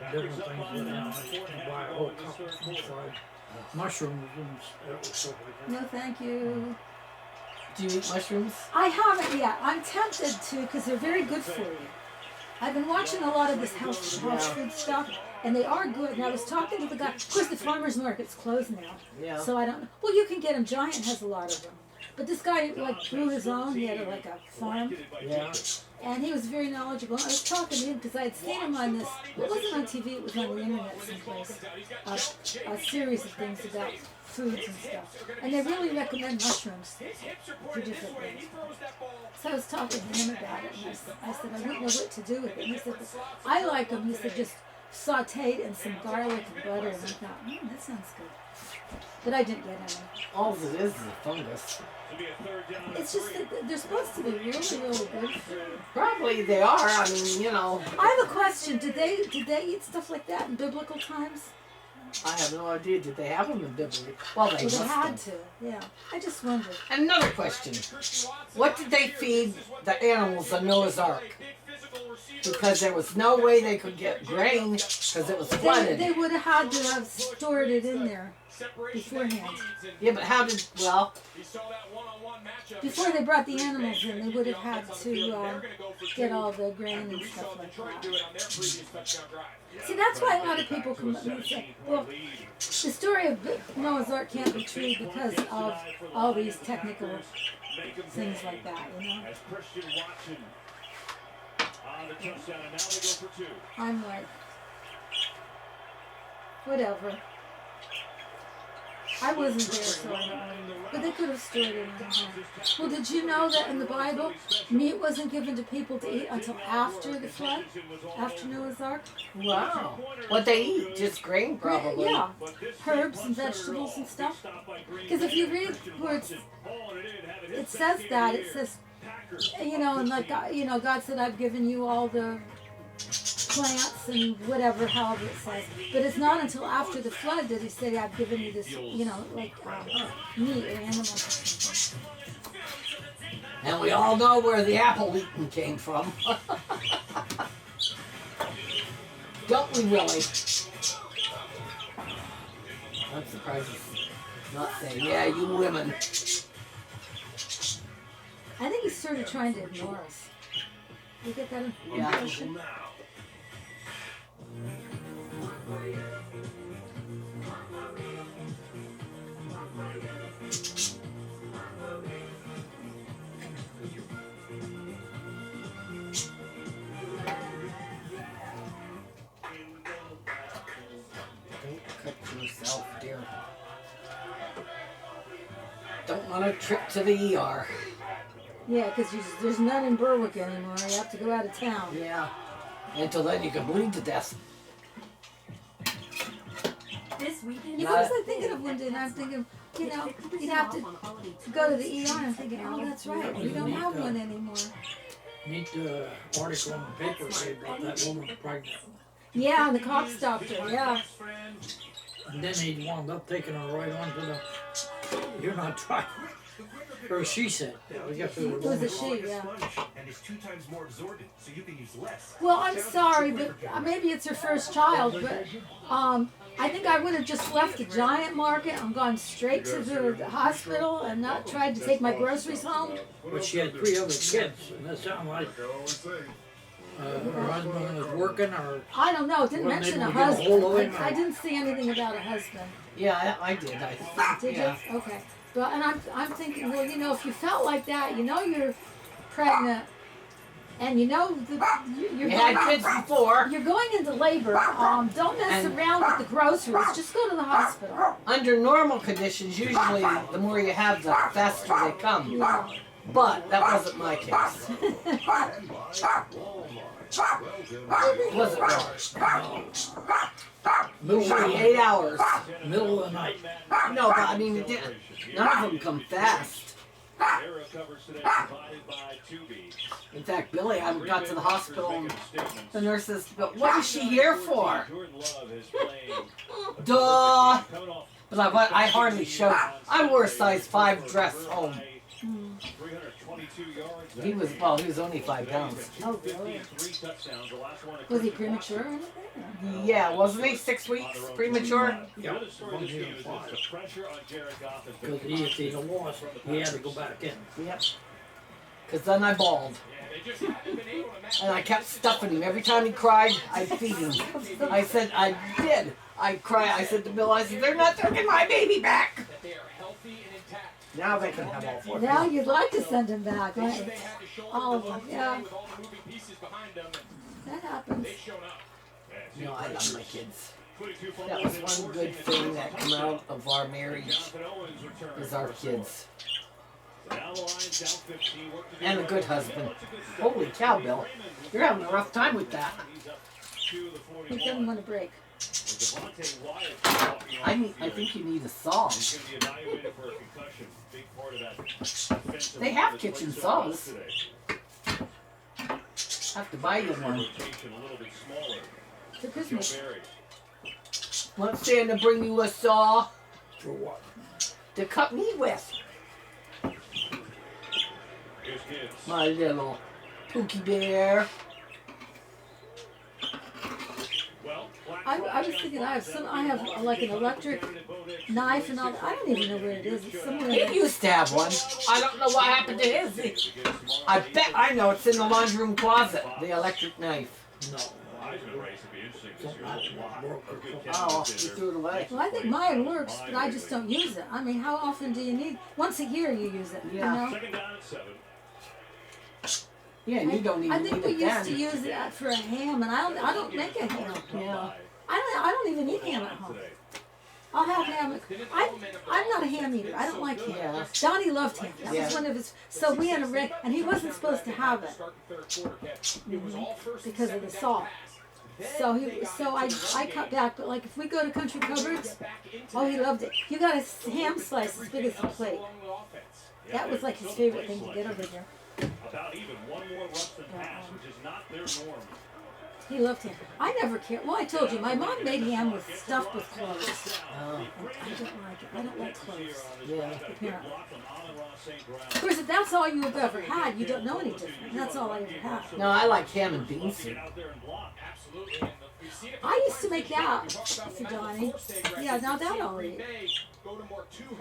have different things, you know, you buy a whole cup of fried mushrooms and stuff like that. No, thank you. Do you eat mushrooms? I haven't yet. I'm tempted to because they're very good for you. I've been watching a lot of this health food stuff, and they are good. And I was talking to the guy. Of course, the farmer's market's closed now, so I don't. Well, you can get them. Giant has a lot of them, but this guy like grew his own. He had like a farm, and he was very knowledgeable. I was talking to him because I had seen him on this. It wasn't on TV. It was on the internet someplace. A series of things about foods and stuff, and they really recommend mushrooms for different things. So I was talking to him about it, and I said I wouldn't know what to do with it. And he said, I like them. He said just sauteed in some garlic and butter, and I thought, that sounds good. But I didn't get any. All it is a fungus. It's just that they're supposed to be really, really good for you. Probably they are. I mean, you know. I have a question. Did they eat stuff like that in biblical times? I have no idea. Did they have them in Bible? Well, they must had have. to. Yeah. I just wondered. Another question. What did they feed the animals on Noah's Ark? Because there was no way they could get grain because it was flooded. They would have had to have stored it in there beforehand. Yeah, but how did, well... Before they brought the animals in, they would have had to get all the grain and stuff like that. See, that's why a lot of people come up and say, well, the story of Noah's Ark can't be true because of all these technical things like that, you know? I'm like, whatever. I wasn't there, so I don't know. But they could have stored it in the home. Well, did you know that in the Bible, meat wasn't given to people to eat until after the flood? After Noah's Ark? Wow. What they eat? Just grain, probably. Yeah. Herbs and vegetables and stuff. Because if you read where it says that, it says, you know, and like, you know, God said, I've given you all the plants and whatever, however it says. But it's not until after the flood that he said, I've given you this, you know, like meat or animals. And we all know where the apple eating came from. Don't we really? I'm surprised he's not saying, yeah, you women. I think he's sort of trying to ignore us. You get that Yeah. impression? Now. Don't cut yourself, dear. Don't want a trip to the ER. Yeah, because there's none in Berwick anymore. You have to go out of town. Yeah. Until then, you can bleed to death. This weekend, You know, what was I thinking of one day? And I'm thinking, you know, you'd have to go to the ER. I'm thinking, oh, that's right. We don't have one anymore. Neat article in the paper today about that woman pregnant. Yeah, the cop stopped her. Yeah. And then he wound up taking her right on to the. You're not driving. Or she said. Yeah, we got to It was a she, yeah. And it's 2 times more absorbent, so you can use less. Well, I'm sorry, but maybe it's her first child, but I think I would have just left the giant market and gone straight to the hospital and not tried to take my groceries home. But she had 3 other kids, and that sounded like her husband was working, or I don't know. It didn't Well, mention maybe a we get a hold of husband. him, I didn't see anything about a husband. Yeah, I did. I think. Did Yeah. you? Okay. Well, and I'm thinking, well, you know, if you felt like that, you know you're pregnant, and you know you're You had kids before. You're going into labor. Don't mess And- around with the groceries. Just go to the hospital. Under normal conditions, usually the more you have, the faster they come. Yeah. But that wasn't my case. Was it wrong? Usually 8 hours. middle of the night. No, but I mean, it didn't. None of them come fast. Era covers today provided by Tubi. In fact, Billy, I got to the hospital and the nurse says, "But what is she here for?" Jordan Love is playing Duh. coming off But I hardly showed. I wore a size 5 dress home. 322 yards. He was only 5 pounds. Oh, really? 53 touchdowns. The last one Was he premature or anything? Yeah, wasn't he 6 weeks premature? The other story this game is the pressure on Jared Goff has been Because if he'd have lost, he had to go back in. Yep. Because then I bawled. And I kept stuffing him. Every time he cried, I'd feed him. I said, I did. I'd cry. I said to Bill, I said, they're not taking my baby back. That they are healthy and intact. Now they can have all 4. Now you'd like to send him back, right? All of them, yeah. With all the moving pieces behind them, That happens. they've shown up. No, I love my kids. That was one good thing that came out of our marriage is our kids. And a good husband. Holy cow, Bill. You're having a rough time with that. He doesn't want to break. I think you need a saw. They have kitchen saws. Have to buy you one. For Christmas. Want Santa to bring you a saw For what? to cut meat with? My little Pookie Bear. I was thinking I have like an electric knife and all that. I don't even know where it is. It's somewhere. He used to have one. I don't know what happened to his. I bet I know it's in the laundry room closet, the electric knife. No. Something happened, broke or something. Oh, he threw it away. Well, I think mine works, but I just don't use it. I mean, how often do you need? Once a year you use it, you Yeah. know? Second down at 7. Yeah, and you don't I even think need we it used to then. use it for a ham, and I don't make a ham. Yeah. I don't even eat ham at home. I'll have ham. I'm not a ham eater. I don't like ham. Yeah. Donnie loved ham. That Yeah. was one of his. So we had a red, and he wasn't supposed to have it because of the salt. So I cut back. But like if we go to Country Cupboards, oh, he loved it. You got a ham slice as big as the plate. That was like his favorite thing to get over here. About even one more rush than pass, which is not their norm. He loved ham. I never cared. Well, I told you, my mom made ham with stuffed with cloves. Oh, And I don't like it. I don't like cloves. yeah. Apparently. Of course, if that's all you have ever had, you don't know any different. That's all I ever had. No, I like ham and bean soup. I used to make that for Donnie. Yeah, now that I'll eat.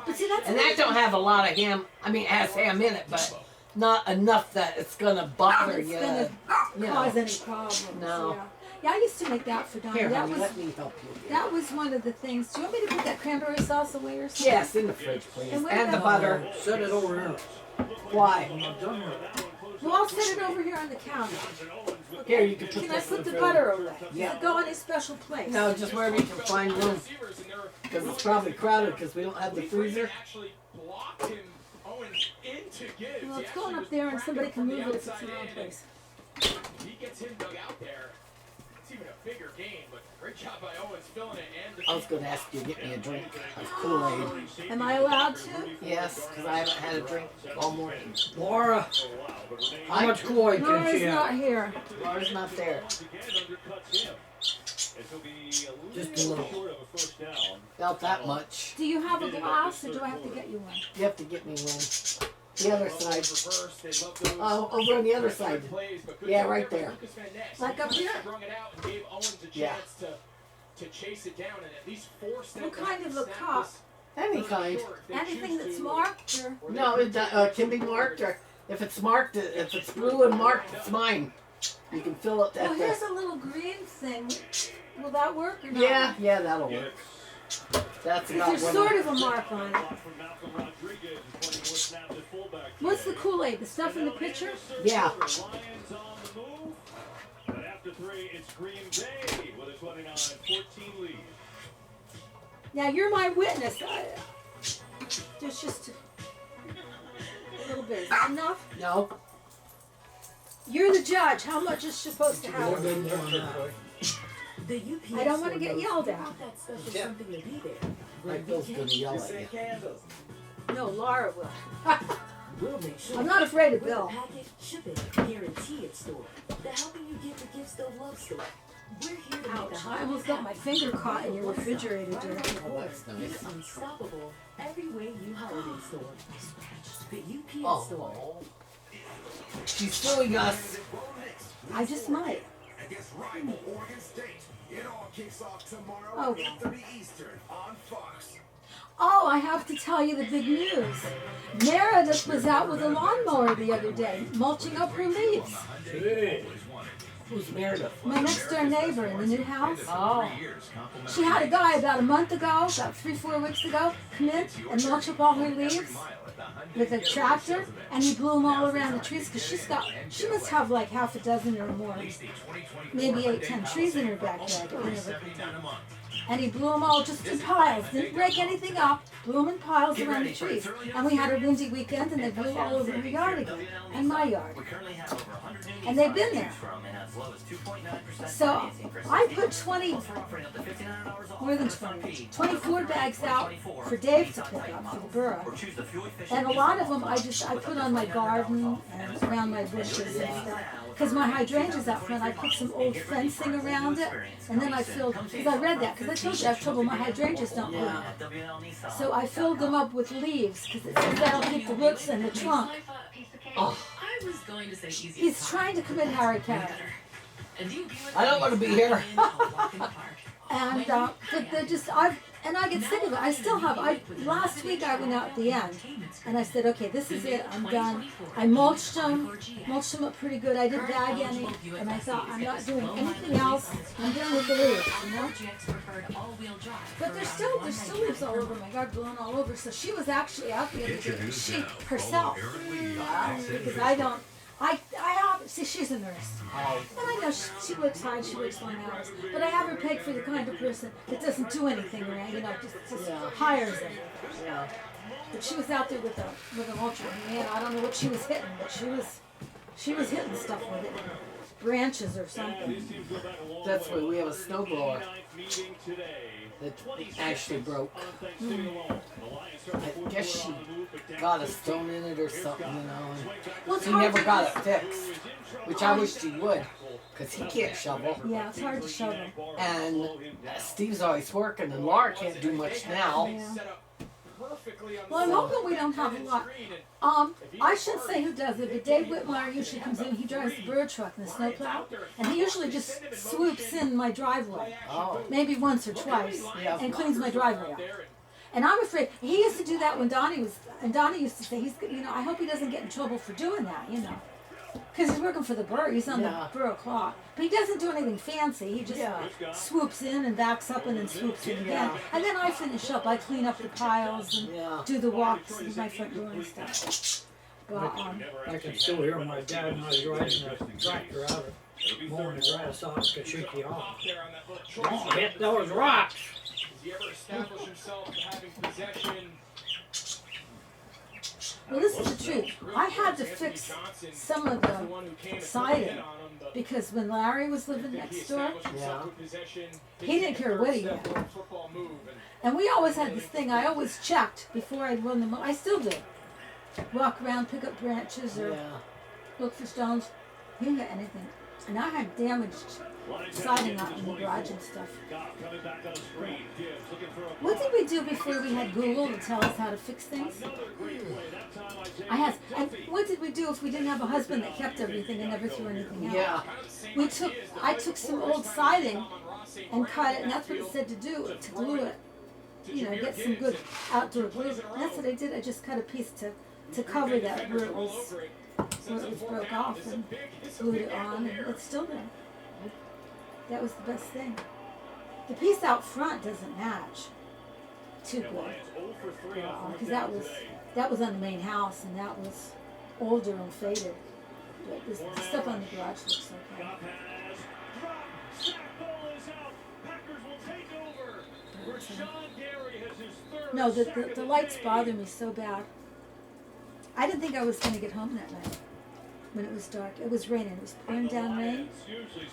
But see, that's And that don't have a lot of ham. I mean, it has ham in it, but not enough that it's gonna bother It's you. gonna You know. cause any problems. No. Yeah. Yeah, I used to make that for Donnie. Here, That honey, was let me help you. that was one of the things. Do you want me to put that cranberry sauce away or something? Yes, in the fridge, please. And what And the about- butter. Set it over here. Why? I'm not done with it. Well, I'll set it over here on the counter. Here, you can put Can I this in put the fridge. butter away? Yeah. Does it go in a special place? No, just wherever you can find room. Because it's probably crowded because we don't have the freezer. Actually blocked him, Owens, into Gibbs. Well, He it's going actually up there and was somebody can cracking move it from if it's the in the wrong outside in. place. He gets him dug out there. It's even a bigger gain, but great job by Owens filling it and I was going to ask you to get me a drink of Kool-Aid. Am I allowed to? Yes, because I haven't had a drink all morning. Laura, how much Kool-Aid can Laura's she not have? here. Laura's not there. Just a little. About that much. Do you have a glass or do I have to get you one? You have to get me one. The other side. reverse. They love those Oh, over on the other side. plays, but good Yeah, job right by there. Lucas Van Ness. Like up He here? brung it out and gave Owens a Yeah. chance to chase it down and at least force them What to kind of a snap cup? this Any third kind. short if they Anything choose that's to, marked or? or they No, could it can be marked, or if it's marked, if it's blue and marked, it's mine. You can fill it Well, at here's the. a little green thing. Will that work or not? Yeah, that'll work. That's about There's what sort I- of a mark on it. What's the Kool-Aid? The stuff in the pitcher? Yeah. Lions on the move. But after three, it's Green Bay with a 29-14 lead. Now you're my witness. There's just a little bit. Is that enough? No. You're the judge. How much is supposed to More happen? than more than that. The UPS I don't want to store get knows yelled you at. want that special Yeah. something to be there. My Bill's gonna yell at you. No, Laura will. We'll make sure. I'm not afraid of We're the Bill. package, shipping, guarantee it store. The helping you give the gifts they'll love store. We're here to make the I almost got my finger caught in your refrigerator, dear. Oh, that's nice. It's unstoppable every way you holiday store. The UPS store. Oh. She's suing us. I just might. Against rival Oregon State. It all kicks off tomorrow Oh. at 3 Eastern on Fox. Oh, I have to tell you the big news. Meredith was out with a lawnmower the other day, mulching up her leaves. Hey, Who's Meredith? My next door neighbor in the new house. Oh. She had a guy about a month ago, about 3-4 weeks ago, come in and mulch up all her leaves with a tractor, and he blew them all around the trees because she must have like half a dozen or more, maybe 8-10 trees in her backyard. that we never cut down. And he blew them all just in piles, didn't break anything up, blew them in piles around the trees. And we had a windy weekend and they blew all over her yard again, and my yard. And they've been there. So I put more than 24 bags out for Dave to pick up for the borough. And a lot of them I put on my garden and around my bushes and stuff. Because my hydrangeas out front, I put some old fencing around it, and then I filled, because I read that, because I told you I have trouble, my hydrangeas don't bloom. So I filled them up with leaves, because it says that'll keep the roots in the trunk. Oh. I was going to say easy. He's trying to commit Harry Carey. I don't want to be here. And they're just, I get sick of it. I still have, last week I went out at the end, and I said, okay, this is it, I'm done. I mulched them up pretty good. I didn't bag any, and I thought, I'm not doing anything else. I'm done with the leaves, you know? But there's still leaves all over my garden, blowing all over. So she was actually out the other day, she herself, because I have, see, she's a nurse. And I know she works hard, she works long hours. But I have her pegged for the kind of person that doesn't do anything around, you know, just hires them. Yeah. But she was out there with a mulcher. Man, I don't know what she was hitting, but she was hitting stuff with it. Branches or something. That's why we have a snowblower that actually broke. I guess she got a stone in it or something, you know. Well, And he never got it fixed, which I wish he would, because he can't shovel. Yeah, it's hard to shovel. And Steve's always working, and Laura can't do much now. Yeah. Well, I'm hoping we don't have a lot. I should say who does it, but Dave Whitmire usually comes in. He drives the bird truck and the snowplow, and he usually just swoops in my driveway, Oh. maybe once or twice, Yeah. and cleans my driveway up. And I'm afraid he used to do that when Donnie was, and Donnie used to say, I hope he doesn't get in trouble for doing that, because he's working for the borough. He's on the borough clock, but he doesn't do anything fancy. He just swoops in and backs up and then swoops in again. And then I finish up. I clean up the piles and do the walks in my front door and stuff. But I can still hear my dad when I was riding a tractor out of mowing the grass off to shake you off. Don't hit those rocks. Has he ever established himself having possession? well, this is the truth. I had to fix some of the siding because when Larry was living next door, he didn't care what he had. And we always had this thing. I always checked before I run them. I still do. Walk around, pick up branches, or look for stones. You didn't get anything. And I had damaged siding out in the garage and stuff. What did we do before we had Google to tell us how to fix things? And what did we do if we didn't have a husband that kept everything and never threw anything out? I took some old siding and cut it, and that's what it said to do, to glue it. Get some good outdoor glue. And that's what I did. I just cut a piece to cover that where it was broke off and glued it on, and it's still there. That was the best thing. The piece out front doesn't match too good, because that was on the main house, and that was older and faded. But the stuff on the garage looks okay. No, the lights bother me so bad. I didn't think I was going to get home that night when it was dark. It was raining. It was pouring down rain.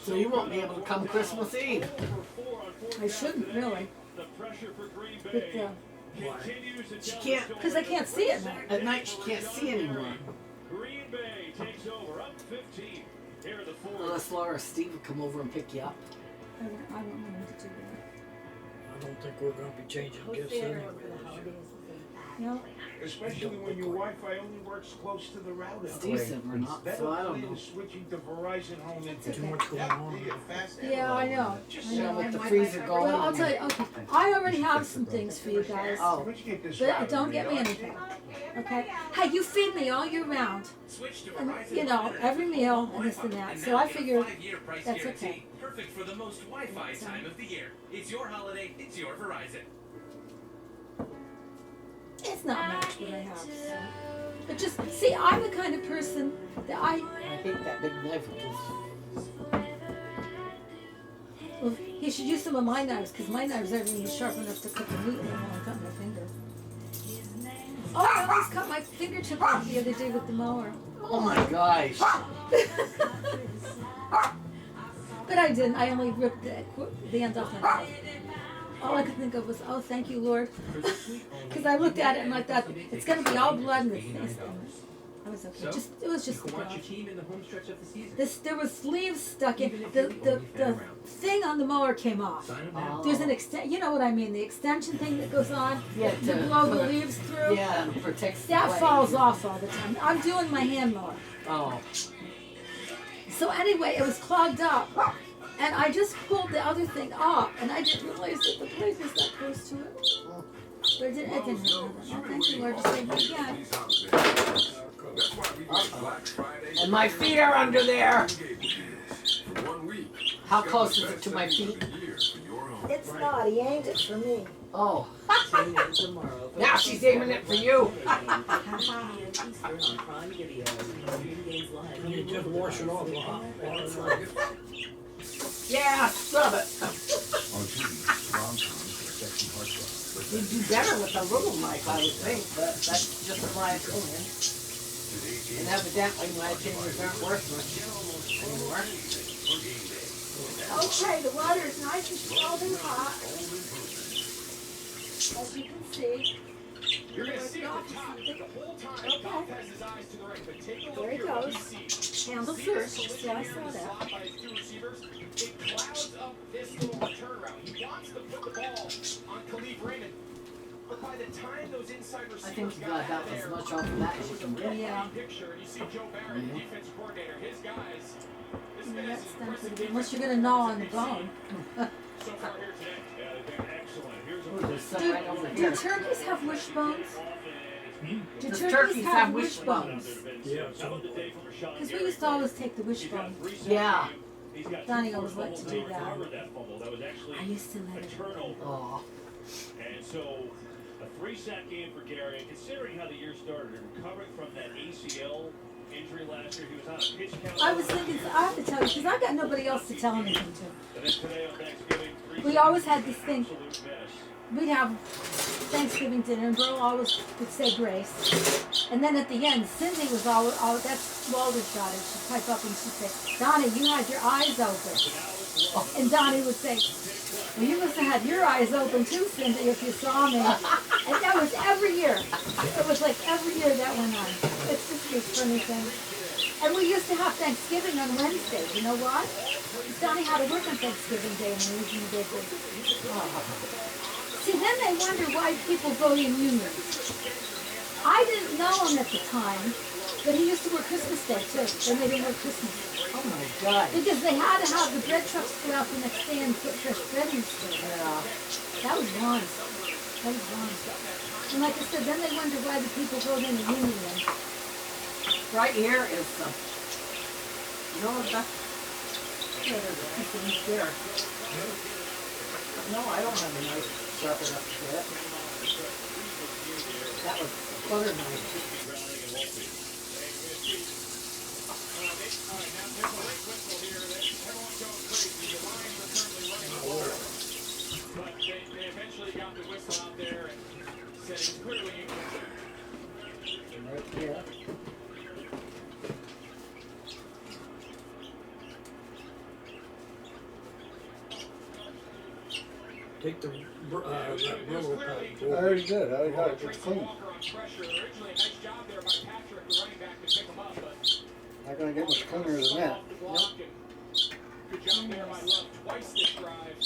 So you won't be able to come Christmas Eve. I shouldn't really. But she can't, because I can't see at night. At night she can't see anymore. Unless Laura or Steve would come over and pick you up. I don't want him to do that. I don't think we're going to be changing gifts anyway. No. Especially when your Wi-Fi only works close to the router. Steve said we're not, so I don't know. Switching to Verizon Home Internet. Too much going on. Yeah, I know. With the freezer going. Well, I'll tell you. Okay, I already have some things for you guys. Oh. But don't get me anything. Okay? Hey, you feed me all year round. And, every meal and this and that. So I figured that's okay. Perfect for the most Wi-Fi time of the year. It's your holiday. It's your Verizon. It's not much what I have. So. But just, see, I'm the kind of person that I hate that big knife. Well, he should use some of my knives, because my knives aren't even sharp enough to cut the meat with when I cut my finger. Oh, I almost cut my fingertip off the other day with the mower. Oh my gosh. But I didn't. I only ripped the end off my knife. All I could think of was, oh, thank you, Lord. Because I looked at it and I thought, it's going to be all blood in the face. I was okay. It was just the blood. There was leaves stuck in. The thing on the mower came off. There's an you know what I mean, the extension thing that goes on to blow the leaves through. Yeah, and protects that falls off all the time. I'm doing my hand mower. Oh. So anyway, it was clogged up. And I just pulled the other thing off, and I didn't realize that the blade was that close to it. But it didn't hurt nothing. Oh, thank you, Lord, to save me again. And my feet are under there. How close is it to my feet? It's not. He aimed it for me. Oh. Now she's aiming it for you. Can you just wash it off with hot water? Yeah, scrub it. You'd do better with a little knife, I would think, but that's just my opinion. And evidently my opinions aren't worth much anymore. Okay, the water is nice and scalding hot. As you can see. You're going to see at the top the whole time. Goff has his eyes to the right, but take a look There he here. goes. Handle first. Yeah, I saw that. It clouds up this little return route. He wants to put the ball on Khalif Raymond. But by the time those inside receivers I think you got about as much off of that as you can get. Yeah. Picture, and you see Joe Barry, the defense coordinator, his guys. That's done pretty good. Unless you're going to gnaw on the bone. So far here today, they've been excellent. Here's a sit right over Do here. turkeys have wishbones? Do The turkeys have wishbones? Yeah, so Because we used to always take the wishbone. Yeah. Donnie always liked to do that. I used to let it. Aw. And so, a 3-sack game for Gary. And considering how the year started, and recovering from that ACL injury last year, he was on a pitch count. I was thinking, I have to tell you, because I got nobody else to tell anything to. And then today on Thanksgiving, We always had this thing. absolute mess. We'd have Thanksgiving dinner, and Burl always would say grace. And then at the end, Cindy was always that's Walter's daughter. She'd pipe up and she'd say, Donnie, you had your eyes open. And Donnie would say, well, you must have had your eyes open too, Cindy, if you saw me. And that was every year. It was like every year that went on. It's just this funny thing. And we used to have Thanksgiving on Wednesday. You know why? Because Donnie had to work on Thanksgiving Day and we usually did this. See, then they wonder why people vote in unions. I didn't know him at the time, but he used to work Christmas Day too. They made him work Christmas. Oh my God. Because they had to have the bread trucks go out the next day and put fresh bread in the store. Yeah. That was wrong. That was wrong. And like I said, then they wonder why the people vote in the union then. Right here is the. You know what that? There. No, I don't have a knife to sharpen up to that. That was a butter knife. But they eventually got the whistle out there and said it's clearly Right here. take the that Brillo pack. I already did. I got it. It's clean. Not gonna get much cleaner than that. Good job there by Love. Twice this drive.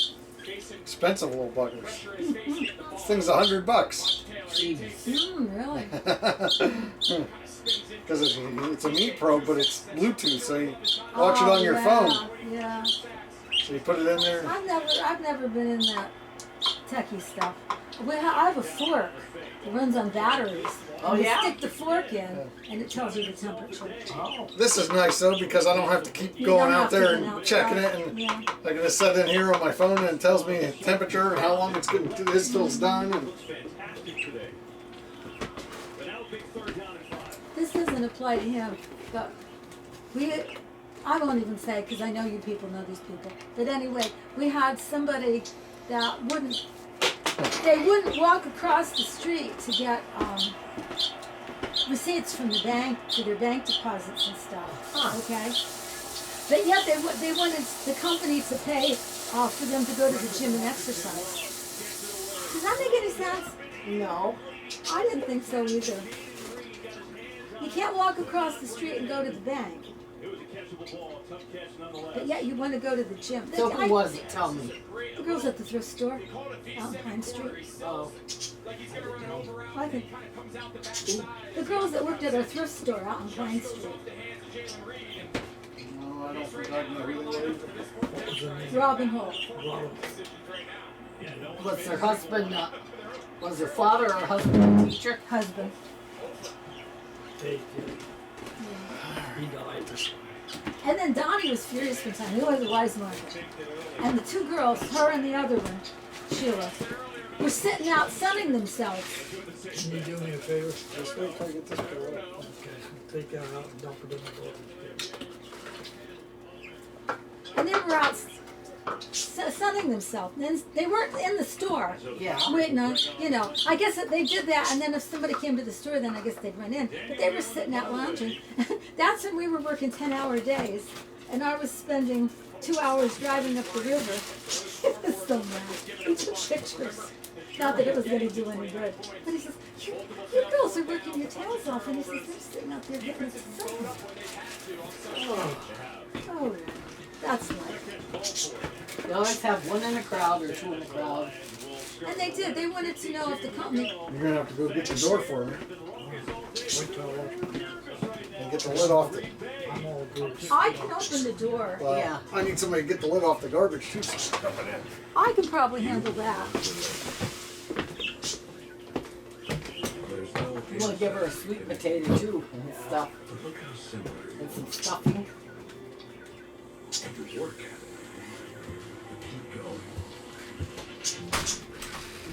Jason Expensive little buggers. This thing's $100. Really? Because it's a meat probe, but it's Bluetooth, so you watch it on your phone. Yeah. So you put it in there. I've never been in that techie stuff. I have a fork that runs on batteries. Oh, and yeah? You stick the fork in, and it tells you the temperature. Oh. This is nice though because I don't have to keep You going don't out have to there get and out. checking Right. it, and Yeah. I can just set it in here on my phone and it tells me the temperature and how long it's going to this till it's done. And This doesn't apply to him, but I won't even say because I know you people know these people. But anyway, we had somebody that wouldn't walk across the street to get receipts from the bank for their bank deposits and stuff. Okay, but yet they wanted the company to pay for them to go to the gym and exercise. Does that make any sense? No. I didn't think so either. You can't walk across the street and go to the bank. But yet you want to go to the gym. So who was it? Tell me. The girls at the thrift store out on Pine Street. Oh. I think the girls that worked at our thrift store out on Pine Street. no, I don't think I know who they are. Robin Holt. Was her husband, was her father or husband a teacher? Husband. He died. And then Donnie was furious one time. He was a wise market. And the two girls, her and the other one, Sheila, were sitting out sunning themselves. Can you do me a favor? Just wait till I get this girl up. Okay, take that out and dump it in the garbage can. And they were out sunning themselves. And they weren't in the store. Yeah. Waiting on, I guess that they did that, and then if somebody came to the store, then I guess they'd run in. But they were sitting out lounging. That's when we were working 10-hour days, and I was spending 2 hours driving up the river. It was so mad. He took pictures. Not that it was going to do any good. But he says, you girls are working your tails off, and he says, they're sitting out there getting sun. Oh, that's life. They always have one in a crowd or two in a crowd. And they did. They wanted to know if the company... You're gonna have to go get the door for me Wait till I watch. and get the lid off the. I'm all good. I can open the door. Well, Yeah. I need somebody to get the lid off the garbage too. So I can dump it in. I can probably handle that. You want to give her a sweet potato too and stuff. Look how similar it And some stuffing. is. And you work at it. Keep going.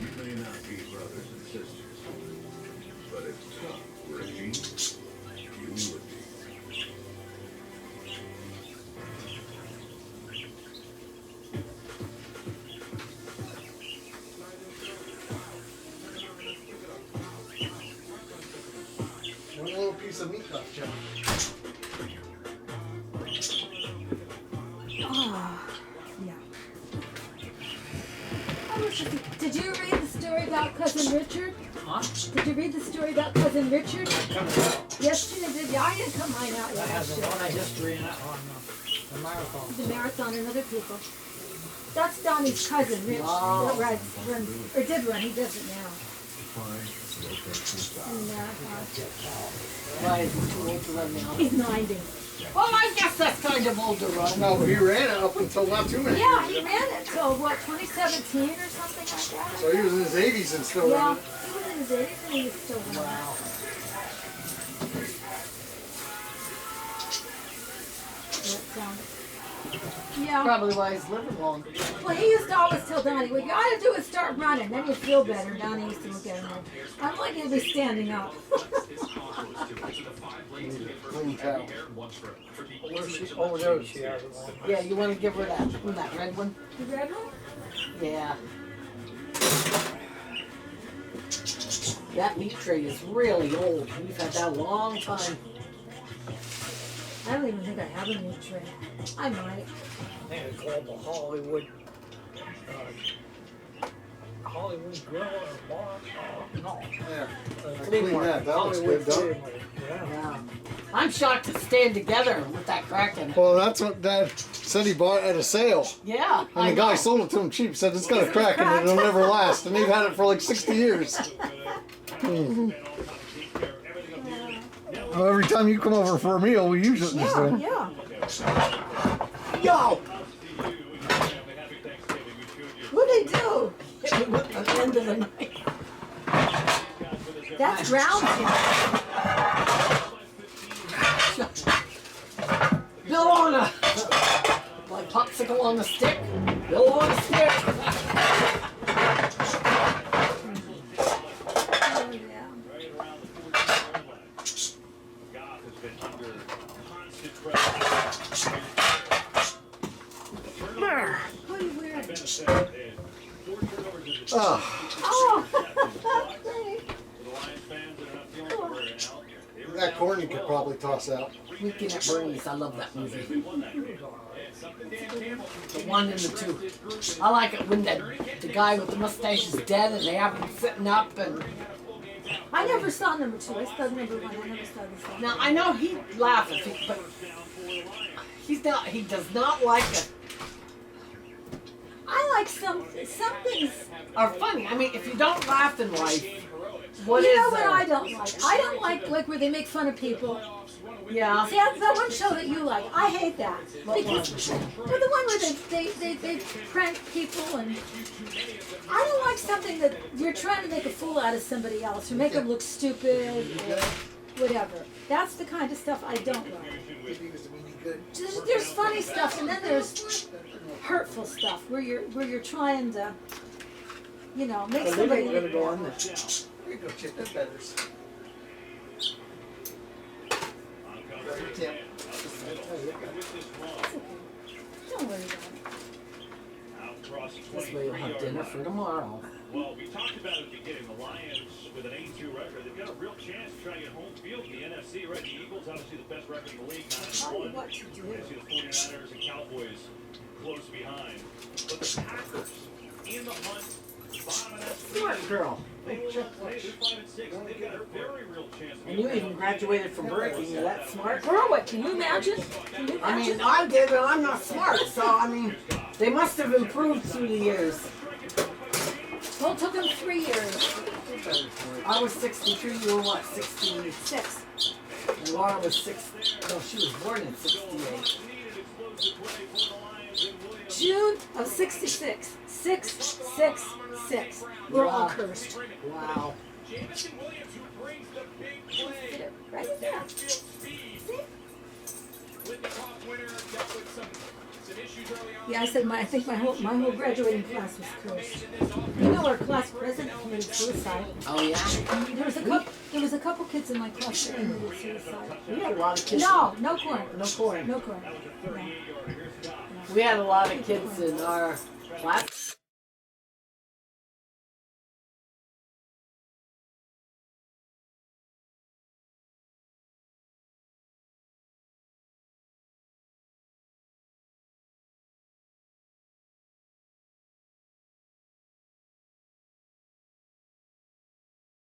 You may not be brothers and sisters, but if tough were a gene, you would be. One little piece of meat left, John. Ah, yeah. Did you read the story about Cousin Richard? Huh? Did you read the story about Cousin Richard? Comes out. Yesterday, did you? I didn't come mine out That has a yet. lot of history in that on the marathon. The marathon and other people. That's Donnie's cousin, Rich. Oh. That runs, or did run. He does it now. In the marathon. Why is he too old to run now? He's 90. Well, I guess that's kind of old to run. No, he ran it up until not too many. Yeah, he ran it till what, 2017 or something like that? So he was in his 80s and still Yeah, running. he was in his 80s and he was still running. Wow. Yeah. Probably why he's living long. Well, he used to always tell Donnie, what you gotta do is start running, then you'll feel better. Donnie used to look at him like, I'm like you'll be standing up. Clean towel. Oh, there she has one. Yeah, you want to give her that red one? The red one? Yeah. That meat tray is really old. We've had that a long time. I don't even think I have a meat tray. I might. I think it's called the Hollywood Grill or Bar. No. Yeah. Clean Clean that. That looks good, don't it? Yeah. I'm shocked to stand together with that crack in it. Well, that's what Dad said he bought at a sale. Yeah. And the guy sold it to him cheap, said it's got a crack in it, it'll never last. And they've had it for like 60 years. Well, every time you come over for a meal, we use it this way. Yeah. Yo! What'd they do? At the end of the night. That's ground chicken. Bill on a like popsicle on the stick. Bill on a stick. What are you wearing? Oh, Oh, that corn you could probably toss out. Weekend at Bernie's. I love that movie. The 1 and the 2. I like it when the guy with the mustache is dead and they have him sitting up and. I never saw number 2. I saw number 1. I never saw this one. Now I know he laughs, but he's not. He does not like it. I like some things. Are funny. I mean, if you don't laugh in life, what you is know there? what I don't like? I don't like where they make fun of people. Yeah. See, that's that one show that you like. I hate that. Because, well, the one where they prank people and... I don't like something that you're trying to make a fool out of somebody else or make them look stupid or whatever. That's the kind of stuff I don't like. There's funny stuff and then there's hurtful stuff where you're trying to, you know, make somebody... Gonna go on this. Here you go, Chip. That's betters. Don't worry about This way you'll have dinner for tomorrow. Well, we talked about at the beginning, the Lions with an 8-2 record, they've got a real chance to try to get home field in the NFC, right? The Eagles, obviously the best record in the league, 9-1. what to do. You see the 49ers and Cowboys close behind. But the Packers in the hunt, bottom of that Smart girl. They will look play. They're 5-6. They've got a very real chance. And you even graduated from Berkeley. You're that smart. Berwick, can you imagine? Can you I imagine? mean, I did, but I'm not smart. So, I mean, they must have improved through the years. Well, it took them 3 years. I was 63, you were what, 66? And Laura was 6. No, she was born in 68. June of 66. 666. We're all cursed. Wow. brings the big play. Right in there. Downfield speed. See? Whitney Cobb winner dealt with some issues early on. Yeah, I said I think my whole graduating class was cursed. You know our class president committed suicide. Oh yeah. There was a couple kids in my class that committed suicide. We had a lot of kids. No corn. No corn. No corn. No. We had a lot of kids in our class.